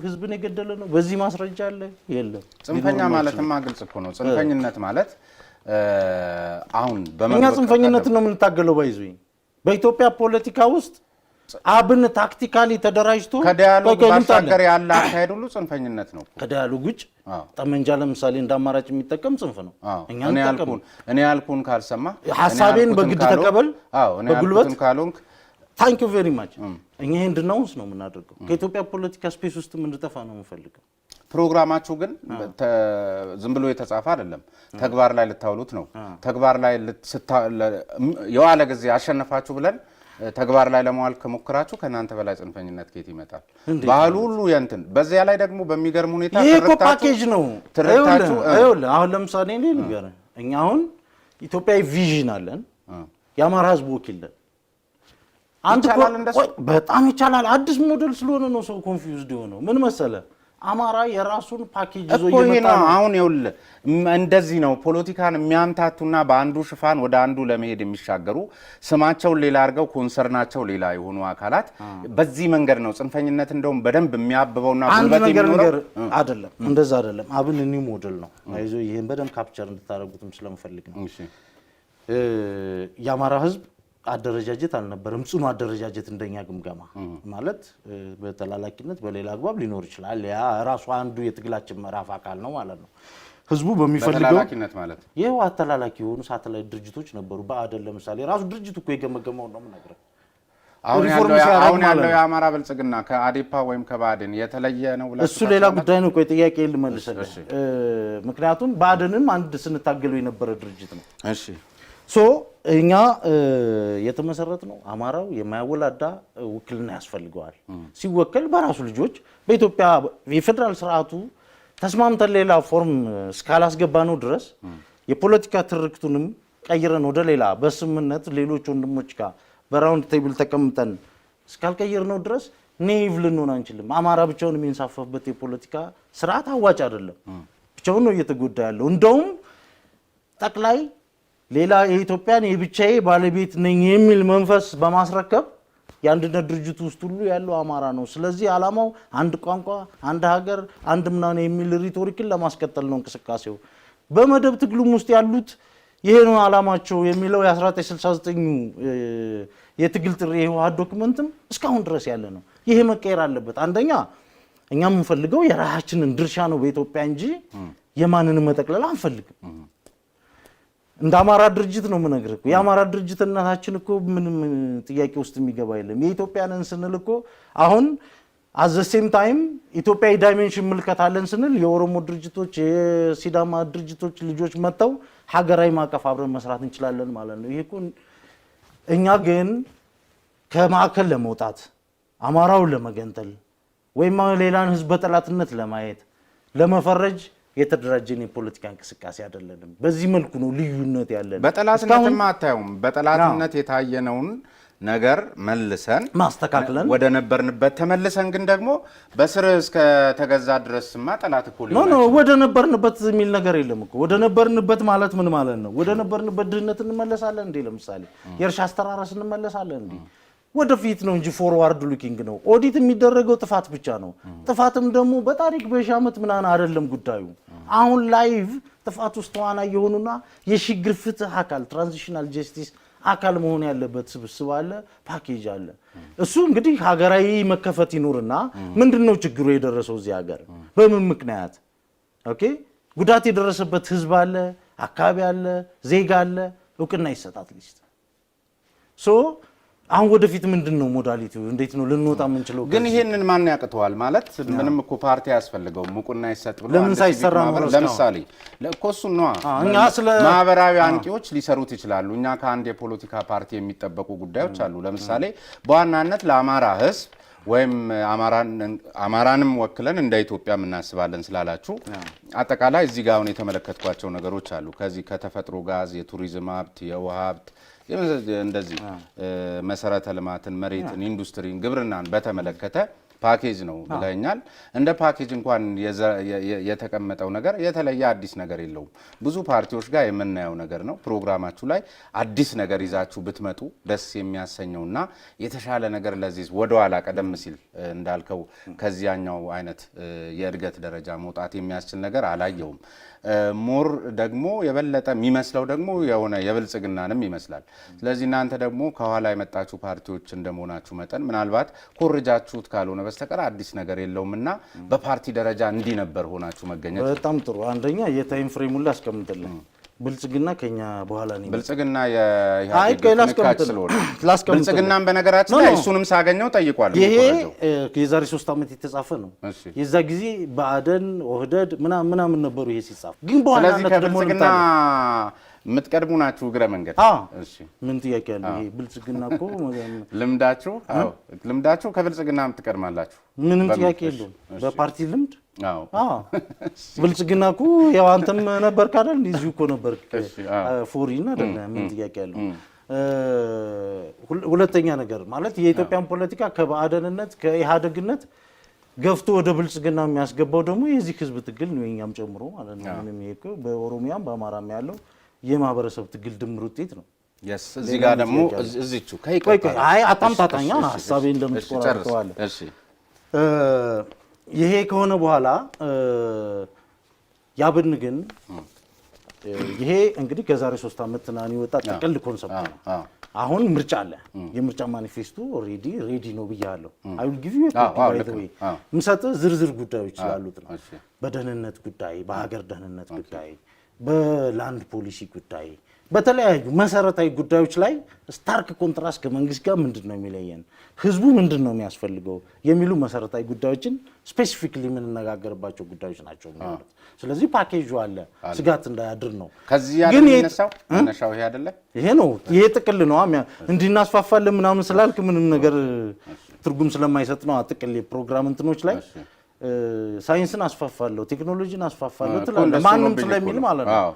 Speaker 2: ህዝብን የገደለ ነው። በዚህ ማስረጃ አለ የለም?
Speaker 1: ጽንፈኛ ማለትማ ግልጽ እኮ ነው። ጽንፈኝነት ማለት አሁን
Speaker 2: እኛ ጽንፈኝነት ነው የምንታገለው። ባይዙኝ በኢትዮጵያ ፖለቲካ ውስጥ አብን ታክቲካሊ ተደራጅቶ
Speaker 1: ከዲያሎግ ባሻገር ያለ አካሄድ ሁሉ ጽንፈኝነት ነው።
Speaker 2: ከዲያሎግ ውጭ ጠመንጃ ለምሳሌ እንደ አማራጭ የሚጠቀም ጽንፍ ነው።
Speaker 1: እኔ ያልኩን ካልሰማ
Speaker 2: ሐሳቤን በግድ ተቀበል፣ በጉልበት
Speaker 1: ካልሆንክ
Speaker 2: ታንክ ዩ ቬሪ ማች። እኛ እንድናውስ ነው የምናደርገው። ከኢትዮጵያ ፖለቲካ ስፔስ ውስጥ እንድጠፋ ነው የምንፈልገው።
Speaker 1: ፕሮግራማችሁ ግን ዝም ብሎ የተጻፈ አይደለም፣ ተግባር ላይ ልታውሉት ነው። ተግባር ላይ የዋለ ጊዜ አሸነፋችሁ ብለን ተግባር ላይ ለመዋል ከሞከራችሁ ከናንተ በላይ ጽንፈኝነት ከየት ይመጣል? ባህሉ ሁሉ የንትን በዚያ ላይ ደግሞ በሚገርም ሁኔታ
Speaker 2: ይሄ እኮ ፓኬጅ ነው። አሁን ለምሳሌ እኔ ንገረኝ፣ እኛ አሁን ኢትዮጵያዊ ቪዥን አለን፣ የአማራ ህዝብ ወኪል ነን። በጣም ይቻላል። አዲስ ሞዴል ስለሆነ ነው ሰው ኮንፊውዝድ የሆነው። ምን መሰለ አማራ የራሱን ፓኬጅ ይዞ ይመጣ ነው።
Speaker 1: አሁን ይኸውልህ እንደዚህ ነው ፖለቲካን የሚያምታቱና በአንዱ ሽፋን ወደ አንዱ ለመሄድ የሚሻገሩ ስማቸውን ሌላ አድርገው ኮንሰርናቸው ሌላ የሆኑ አካላት በዚህ መንገድ ነው ጽንፈኝነት እንደውም በደንብ የሚያብበውና ጉልበት የሚኖረው።
Speaker 2: አይደለም፣ እንደዛ አይደለም። አብን ኒው ሞዴል ነው። አይዞ ይሄን በደንብ ካፕቸር እንድታረጉትም ስለምፈልግ ነው። የአማራ ህዝብ አደረጃጀት አልነበረም። ጽኑ አደረጃጀት እንደኛ ግምገማ ማለት በተላላኪነት በሌላ አግባብ ሊኖር ይችላል። ያ ራሱ አንዱ የትግላችን ምዕራፍ አካል ነው ማለት ነው። ህዝቡ በሚፈልገው
Speaker 1: ተላላኪነት ማለት
Speaker 2: ይሄው አተላላኪ የሆኑ ሳተላይት ድርጅቶች ነበሩ። በአደል ለምሳሌ ራሱ ድርጅቱ እኮ የገመገመው ነው የምነግርህ።
Speaker 1: አሁን ያለው የአማራ ብልጽግና ከአዴፓ ወይም ከባድን የተለየ ነው ብላ
Speaker 2: እሱ ሌላ ጉዳይ ነው። ቆይ ጥያቄ ልመልስልህ። ምክንያቱም ባድንም አንድ ስንታገለው የነበረ ድርጅት ነው።
Speaker 1: እሺ
Speaker 2: እኛ የተመሰረት ነው አማራው የማያወላዳ ውክልና ያስፈልገዋል። ሲወከል በራሱ ልጆች በኢትዮጵያ የፌደራል ስርዓቱ ተስማምተን ሌላ ፎርም እስካላስገባ ነው ድረስ የፖለቲካ ትርክቱንም ቀይረን ወደ ሌላ በስምምነት ሌሎች ወንድሞች ጋር በራውንድ ቴብል ተቀምጠን እስካልቀየር ነው ድረስ ኔይቭ ልንሆን አንችልም። አማራ ብቻውን የሚንሳፈፍበት የፖለቲካ ስርዓት አዋጭ አይደለም። ብቻውን ነው እየተጎዳ ያለው። እንደውም ጠቅላይ ሌላ የኢትዮጵያን የብቻዬ ባለቤት ነኝ የሚል መንፈስ በማስረከብ የአንድነት ድርጅት ውስጥ ሁሉ ያለው አማራ ነው። ስለዚህ ዓላማው አንድ ቋንቋ፣ አንድ ሀገር፣ አንድ ምናምን የሚል ሪቶሪክን ለማስቀጠል ነው እንቅስቃሴው። በመደብ ትግሉም ውስጥ ያሉት ይሄ ነው ዓላማቸው የሚለው የ1969 የትግል ጥሪ የህወሓት ዶክመንትም እስካሁን ድረስ ያለ ነው። ይሄ መቀየር አለበት። አንደኛ እኛ የምንፈልገው የራሳችንን ድርሻ ነው በኢትዮጵያ እንጂ የማንንም መጠቅለል አንፈልግም። እንደ አማራ ድርጅት ነው የምነግርህ። የአማራ ድርጅትነታችን እኮ ምንም ጥያቄ ውስጥ የሚገባ የለም። የኢትዮጵያንን ስንል እኮ አሁን አት ዘ ሴም ታይም ኢትዮጵያዊ ዳይሜንሽን ምልከታለን ስንል የኦሮሞ ድርጅቶች የሲዳማ ድርጅቶች ልጆች መጥተው ሀገራዊ ማዕቀፍ አብረን መስራት እንችላለን ማለት ነው። ይሄ እኮ እኛ ግን ከማዕከል ለመውጣት አማራውን ለመገንጠል ወይም ሌላን ህዝብ በጠላትነት ለማየት ለመፈረጅ የተደራጀን የፖለቲካ እንቅስቃሴ አይደለንም። በዚህ መልኩ ነው ልዩነት ያለን።
Speaker 1: በጠላትነትማ አታዩም። በጠላትነት የታየነውን ነገር መልሰን
Speaker 2: ማስተካክለን
Speaker 1: ወደ ነበርንበት ተመልሰን ግን ደግሞ በስር እስከ ተገዛ ድረስማ ጠላት እኮ
Speaker 2: ኖ ወደ ነበርንበት የሚል ነገር የለም እኮ። ወደ ነበርንበት ማለት ምን ማለት ነው? ወደ ነበርንበት ድህነት እንመለሳለን እንዴ? ለምሳሌ የእርሻ አስተራረስ እንመለሳለን እንዴ? ወደፊት ነው እንጂ ፎርዋርድ ሉኪንግ ነው። ኦዲት የሚደረገው ጥፋት ብቻ ነው። ጥፋትም ደግሞ በታሪክ በሺህ ዓመት ምናምን አይደለም ጉዳዩ። አሁን ላይቭ ጥፋት ውስጥ ተዋናይ የሆኑና የሽግግር ፍትህ አካል ትራንዚሽናል ጀስቲስ አካል መሆን ያለበት ስብስብ አለ፣ ፓኬጅ አለ። እሱ እንግዲህ ሀገራዊ መከፈት ይኑርና ምንድነው ችግሩ የደረሰው እዚህ ሀገር በምን ምክንያት? ኦኬ ጉዳት የደረሰበት ህዝብ አለ፣ አካባቢ አለ፣ ዜጋ አለ፣ እውቅና ይሰጣት ሊስት ሶ አሁን ወደፊት ምንድነው ሞዳሊቲው? እንዴት ነው ልንወጣ የምንችለው?
Speaker 1: ግን ይሄንን ማን ያቅተዋል ማለት ምንም እኮ ፓርቲ ያስፈልገው ሙቁና ይሰጥ ብሎ
Speaker 2: ለምን ሳይሰራ ነው?
Speaker 1: ለምሳሌ ለኮሱ ነው
Speaker 2: እኛ ስለ
Speaker 1: ማህበራዊ አንቂዎች ሊሰሩት ይችላሉ። እኛ ከአንድ የፖለቲካ ፓርቲ የሚጠበቁ ጉዳዮች አሉ። ለምሳሌ በዋናነት ለአማራ ህዝብ ወይም አማራንም ወክለን እንደ ኢትዮጵያ እናስባለን ስላላችሁ አጠቃላይ እዚህ ጋር አሁን የተመለከትኳቸው ነገሮች አሉ። ከዚህ ከተፈጥሮ ጋዝ፣ የቱሪዝም ሀብት፣ የውሃ ሀብት እንደዚህ መሰረተ ልማትን፣ መሬትን፣ ኢንዱስትሪን፣ ግብርናን በተመለከተ ፓኬጅ ነው ብለኛል። እንደ ፓኬጅ እንኳን የተቀመጠው ነገር የተለየ አዲስ ነገር የለውም። ብዙ ፓርቲዎች ጋር የምናየው ነገር ነው። ፕሮግራማችሁ ላይ አዲስ ነገር ይዛችሁ ብትመጡ ደስ የሚያሰኘውና የተሻለ ነገር ለዚህ ወደኋላ ቀደም ሲል እንዳልከው ከዚያኛው አይነት የእድገት ደረጃ መውጣት የሚያስችል ነገር አላየውም። ሞር ደግሞ የበለጠ የሚመስለው ደግሞ የሆነ የብልጽግናንም ይመስላል። ስለዚህ እናንተ ደግሞ ከኋላ የመጣችሁ ፓርቲዎች እንደመሆናችሁ መጠን ምናልባት ኮርጃችሁት ካልሆነ በስተቀር አዲስ ነገር የለውምና በፓርቲ ደረጃ እንዲህ ነበር ሆናችሁ መገኘት
Speaker 2: በጣም ጥሩ። አንደኛ የታይም ፍሬሙን ላስቀምጥልን። ብልጽግና ከኛ በኋላ ነው።
Speaker 1: ብልጽግና ብልጽግናን በነገራችን ላይ እሱንም ሳገኘው ጠይቋል።
Speaker 2: ይሄ የዛሬ 3 ዓመት የተጻፈ ነው። የዛ ጊዜ በአደን ወህደድ ምናምን ነበሩ ይሄ ሲጻፍ። ግን በኋላነት ደግሞ
Speaker 1: ብልጽግና የምትቀድሙ ናችሁ እግረ መንገድ።
Speaker 2: እሺ ምን ጥያቄ አለ? ይሄ ብልጽግና እኮ
Speaker 1: ልምዳችሁ ከብልጽግና የምትቀድማላችሁ
Speaker 2: ምንም ጥያቄ የለውም። በፓርቲ ልምድ ብልጽግና እኮ ያው አንተም ነበርክ አይደል? እዚሁ እኮ ነበርክ ፎሪን አይደል? ምን ጥያቄ አለው? ሁለተኛ ነገር ማለት የኢትዮጵያን ፖለቲካ ከባዕደንነት ከኢህአዴግነት ገፍቶ ወደ ብልጽግና የሚያስገባው ደግሞ የዚህ ህዝብ ትግል ነው፣ የኛም ጨምሮ ማለት ነው። ምንም ይሄ እኮ በኦሮሚያም በአማራም ያለው የማህበረሰብ ትግል ድምር ውጤት ነው።
Speaker 1: እዚህ ጋር ደግሞ እዚቹ
Speaker 2: አይ አታምታታኛ ሐሳቤ እንደምትቆራርጠዋለህ። እሺ ይሄ ከሆነ በኋላ ያብን ግን ይሄ እንግዲህ ከዛሬ 3 ዓመት ናኒ ወጣ ጥቅል ኮንሰፕት ነው። አሁን ምርጫ አለ። የምርጫ ማኒፌስቶ ኦሬዲ ሬዲ ነው ብያለሁ። አይ ዊል ጊቭ ዩ ምሰጥ ዝርዝር ጉዳዮች ስላሉት ነው። በደህንነት ጉዳይ፣ በሀገር ደህንነት ጉዳይ፣ በላንድ ፖሊሲ ጉዳይ፣ በተለያዩ መሰረታዊ ጉዳዮች ላይ ስታርክ ኮንትራስት ከመንግስት ጋር ምንድነው የሚለየን፣ ህዝቡ ምንድነው የሚያስፈልገው የሚሉ መሰረታዊ ጉዳዮችን ስፔሲፊክሊ የምንነጋገርባቸው ጉዳዮች ናቸው ማለት። ስለዚህ ፓኬጁ አለ፣ ስጋት እንዳያድር ነው።
Speaker 1: ከዚህ ግን መነሻው ይሄ አይደለ?
Speaker 2: ይሄ ነው፣ ይሄ ጥቅል ነው። እንድናስፋፋለን ምናምን ስላልክ ምንም ነገር ትርጉም ስለማይሰጥ ነው። ጥቅል የፕሮግራም እንትኖች ላይ ሳይንስን አስፋፋለሁ፣ ቴክኖሎጂን አስፋፋለሁ ትላለህ ማንም ስለሚል ማለት ነው።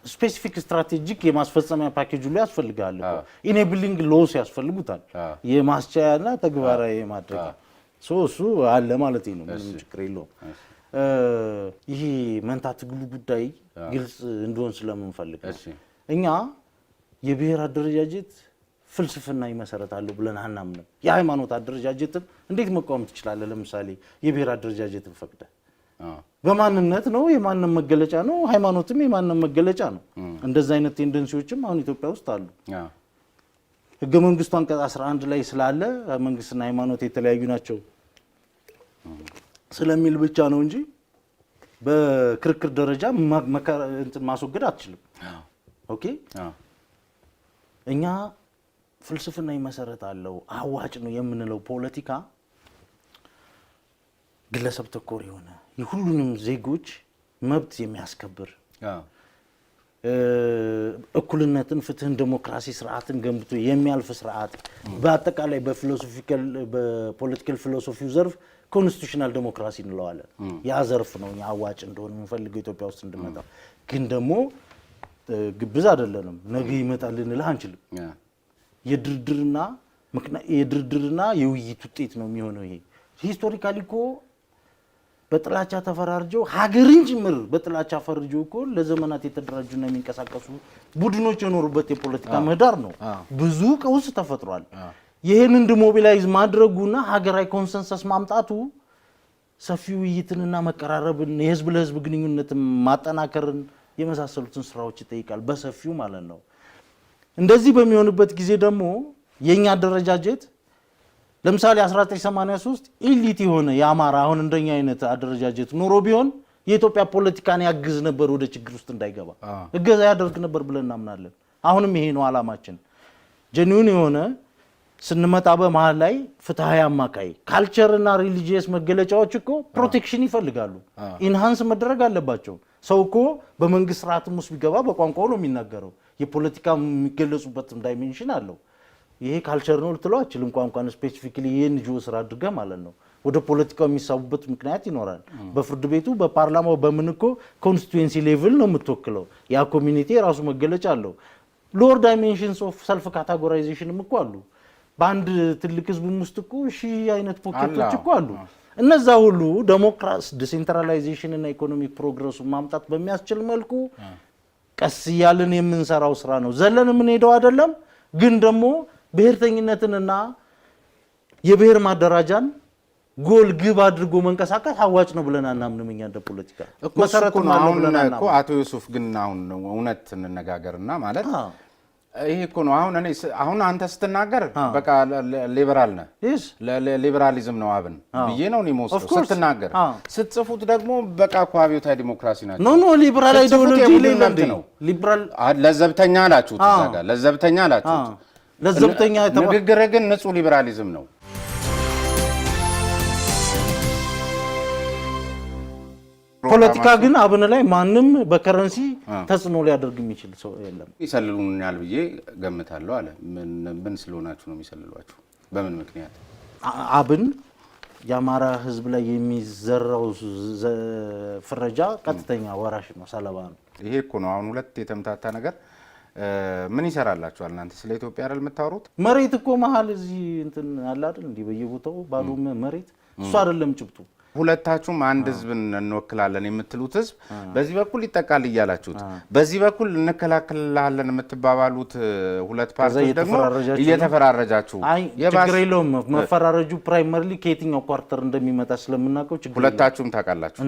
Speaker 2: ስፔሲፊክ ስትራቴጂክ የማስፈጸሚያ ፓኬጅ ሁሉ ያስፈልጋል። ኢኔብሊንግ ሎስ ያስፈልጉታል፣ የማስቻያና ተግባራዊ ማድረግ። እሱ አለ ማለት ነው። ምንም ችግር የለውም። ይሄ መንታ ትግሉ ጉዳይ ግልጽ እንደሆን ስለምንፈልግ እኛ የብሔር አደረጃጀት ፍልስፍና ይመሰረታል ብለን አናምንም። የሃይማኖት አደረጃጀትን እንዴት መቃወም ትችላለህ? ለምሳሌ የብሔር አደረጃጀትን ፈቅደ በማንነት ነው፣ የማንነት መገለጫ ነው። ሃይማኖትም የማንነት መገለጫ ነው። እንደዛ አይነት ቴንደንሲዎችም አሁን ኢትዮጵያ ውስጥ አሉ። ህገ መንግስቱ አንቀጽ 11 ላይ ስላለ መንግስትና ሃይማኖት የተለያዩ ናቸው ስለሚል ብቻ ነው እንጂ በክርክር ደረጃ ማስወገድ አትችልም። ኦኬ እኛ ፍልስፍና ይመሰረታለው አዋጭ ነው የምንለው ፖለቲካ ግለሰብ ተኮር የሆነ የሁሉንም ዜጎች መብት የሚያስከብር እኩልነትን፣ ፍትህን፣ ዴሞክራሲ ስርዓትን ገንብቶ የሚያልፍ ስርዓት በአጠቃላይ በፖለቲካል ፊሎሶፊው ዘርፍ ኮንስቲቱሽናል ዴሞክራሲ እንለዋለን። ያ ዘርፍ ነው አዋጭ እንደሆነ የምንፈልገው ኢትዮጵያ ውስጥ እንድመጣ። ግን ደግሞ ግብዝ አይደለንም። ነገ ይመጣል ልንልህ አንችልም። የድርድርና የውይይት ውጤት ነው የሚሆነው። ይሄ ሂስቶሪካሊ እኮ በጥላቻ ተፈራርጀው ሀገርን ጭምር በጥላቻ ፈርጀው እኮ ለዘመናት የተደራጁና የሚንቀሳቀሱ ቡድኖች የኖሩበት የፖለቲካ ምህዳር ነው። ብዙ ቀውስ ተፈጥሯል። ይሄንን ዲሞቢላይዝ ማድረጉና ሀገራዊ ኮንሰንሰስ ማምጣቱ ሰፊ ውይይትንና መቀራረብን፣ የህዝብ ለህዝብ ግንኙነትን ማጠናከርን የመሳሰሉትን ስራዎች ይጠይቃል በሰፊው ማለት ነው። እንደዚህ በሚሆንበት ጊዜ ደግሞ የኛ አደረጃጀት ለምሳሌ 1983 ኢሊት የሆነ የአማራ አሁን እንደኛ አይነት አደረጃጀት ኖሮ ቢሆን የኢትዮጵያ ፖለቲካን ያግዝ ነበር፣ ወደ ችግር ውስጥ እንዳይገባ እገዛ ያደርግ ነበር ብለን እናምናለን። አሁንም ይሄ ነው አላማችን። ጀኒውን የሆነ ስንመጣ በመሃል ላይ ፍትሃዊ አማካይ ካልቸርና ሪሊጂየስ መገለጫዎች እኮ ፕሮቴክሽን ይፈልጋሉ፣ ኢንሃንስ መደረግ አለባቸው። ሰው እኮ በመንግስት ስርዓትም ውስጥ ቢገባ በቋንቋው ነው የሚናገረው። የፖለቲካ የሚገለጹበት ዳይሜንሽን አለው። ይሄ ካልቸር ነው ልትለው አችልም። ቋንቋን ስፔሲፊካሊ የኤንጂኦ ስራ አድርገህ ማለት ነው ወደ ፖለቲካው የሚሳቡበት ምክንያት ይኖራል። በፍርድ ቤቱ በፓርላማው በምንኮ ኮንስቲትዩንሲ ሌቭል ነው የምትወክለው። ያ ኮሚኒቲ የራሱ መገለጫ አለው። ሎወር ዳይሜንሽንስ ኦፍ ሰልፍ ካታጎራይዜሽንም እኮ አሉ። በአንድ ትልቅ ህዝብም ውስጥ እኮ አይነት ፖኬቶች እኮ አሉ። እነዛ ሁሉ ዴሞክራሲ ዲሴንትራላይዜሽን እና ኢኮኖሚክ ፕሮግረሱን ማምጣት በሚያስችል መልኩ ቀስ እያልን የምንሰራው ስራ ነው። ዘለን የምንሄደው አይደለም። ግን ደግሞ ብሔርተኝነትንና የብሔር ማደራጃን ጎል ግብ አድርጎ መንቀሳቀስ አዋጭ ነው ብለን አናምንም። እኛ እንደ ፖለቲካ
Speaker 1: መሰረቱ ነው። አቶ ዩሱፍ ግን አሁን እውነት እንነጋገርና ማለት ይሄ እኮ ነው። አሁን አንተ ስትናገር በቃ ሊበራል ነህ፣ ሊበራሊዝም ነው አብን ብዬ ነው የምወስደው ስትናገር። ስትጽፉት ደግሞ በቃ እኮ አብዮታዊ ዲሞክራሲ ናቸው።
Speaker 2: ኖ ሊበራል አይዲዮሎጂ ነው። ሊበራል
Speaker 1: ለዘብተኛ አላችሁት፣ እዛ ጋር ለዘብተኛ አላችሁት።
Speaker 2: ለዘብተኛ
Speaker 1: ንግግር ግን ንጹህ ሊበራሊዝም ነው።
Speaker 2: ፖለቲካ ግን አብን ላይ ማንም በከረንሲ ተጽዕኖ ሊያደርግ የሚችል ሰው የለም።
Speaker 1: ይሰልሉኛል ብዬ ገምታለሁ አለ። ምን ስለሆናችሁ ነው የሚሰልሏችሁ? በምን ምክንያት?
Speaker 2: አብን የአማራ ህዝብ ላይ የሚዘራው ፍረጃ ቀጥተኛ ወራሽ ነው፣ ሰለባ ነው።
Speaker 1: ይሄ እኮ ነው አሁን ሁለት የተምታታ ነገር። ምን ይሰራላችኋል እናንተ? ስለ ኢትዮጵያ አይደል የምታወሩት?
Speaker 2: መሬት እኮ መሀል እዚህ እንትን አለ አይደል? እንዲህ በየቦታው ባዶ መሬት እሱ አይደለም ጭብጡ።
Speaker 1: ሁለታችሁም አንድ ህዝብን እንወክላለን የምትሉት ህዝብ በዚህ በኩል ይጠቃል እያላችሁት፣ በዚህ በኩል እንከላከላለን የምትባባሉት ሁለት ፓርቲዎች ደግሞ እየተፈራረጃችሁ፣
Speaker 2: ችግር የለውም መፈራረጁ ፕራይመሪሊ ከየትኛው ኳርተር እንደሚመጣ ስለምናውቀው ችግር
Speaker 1: ሁለታችሁም ታውቃላችሁ።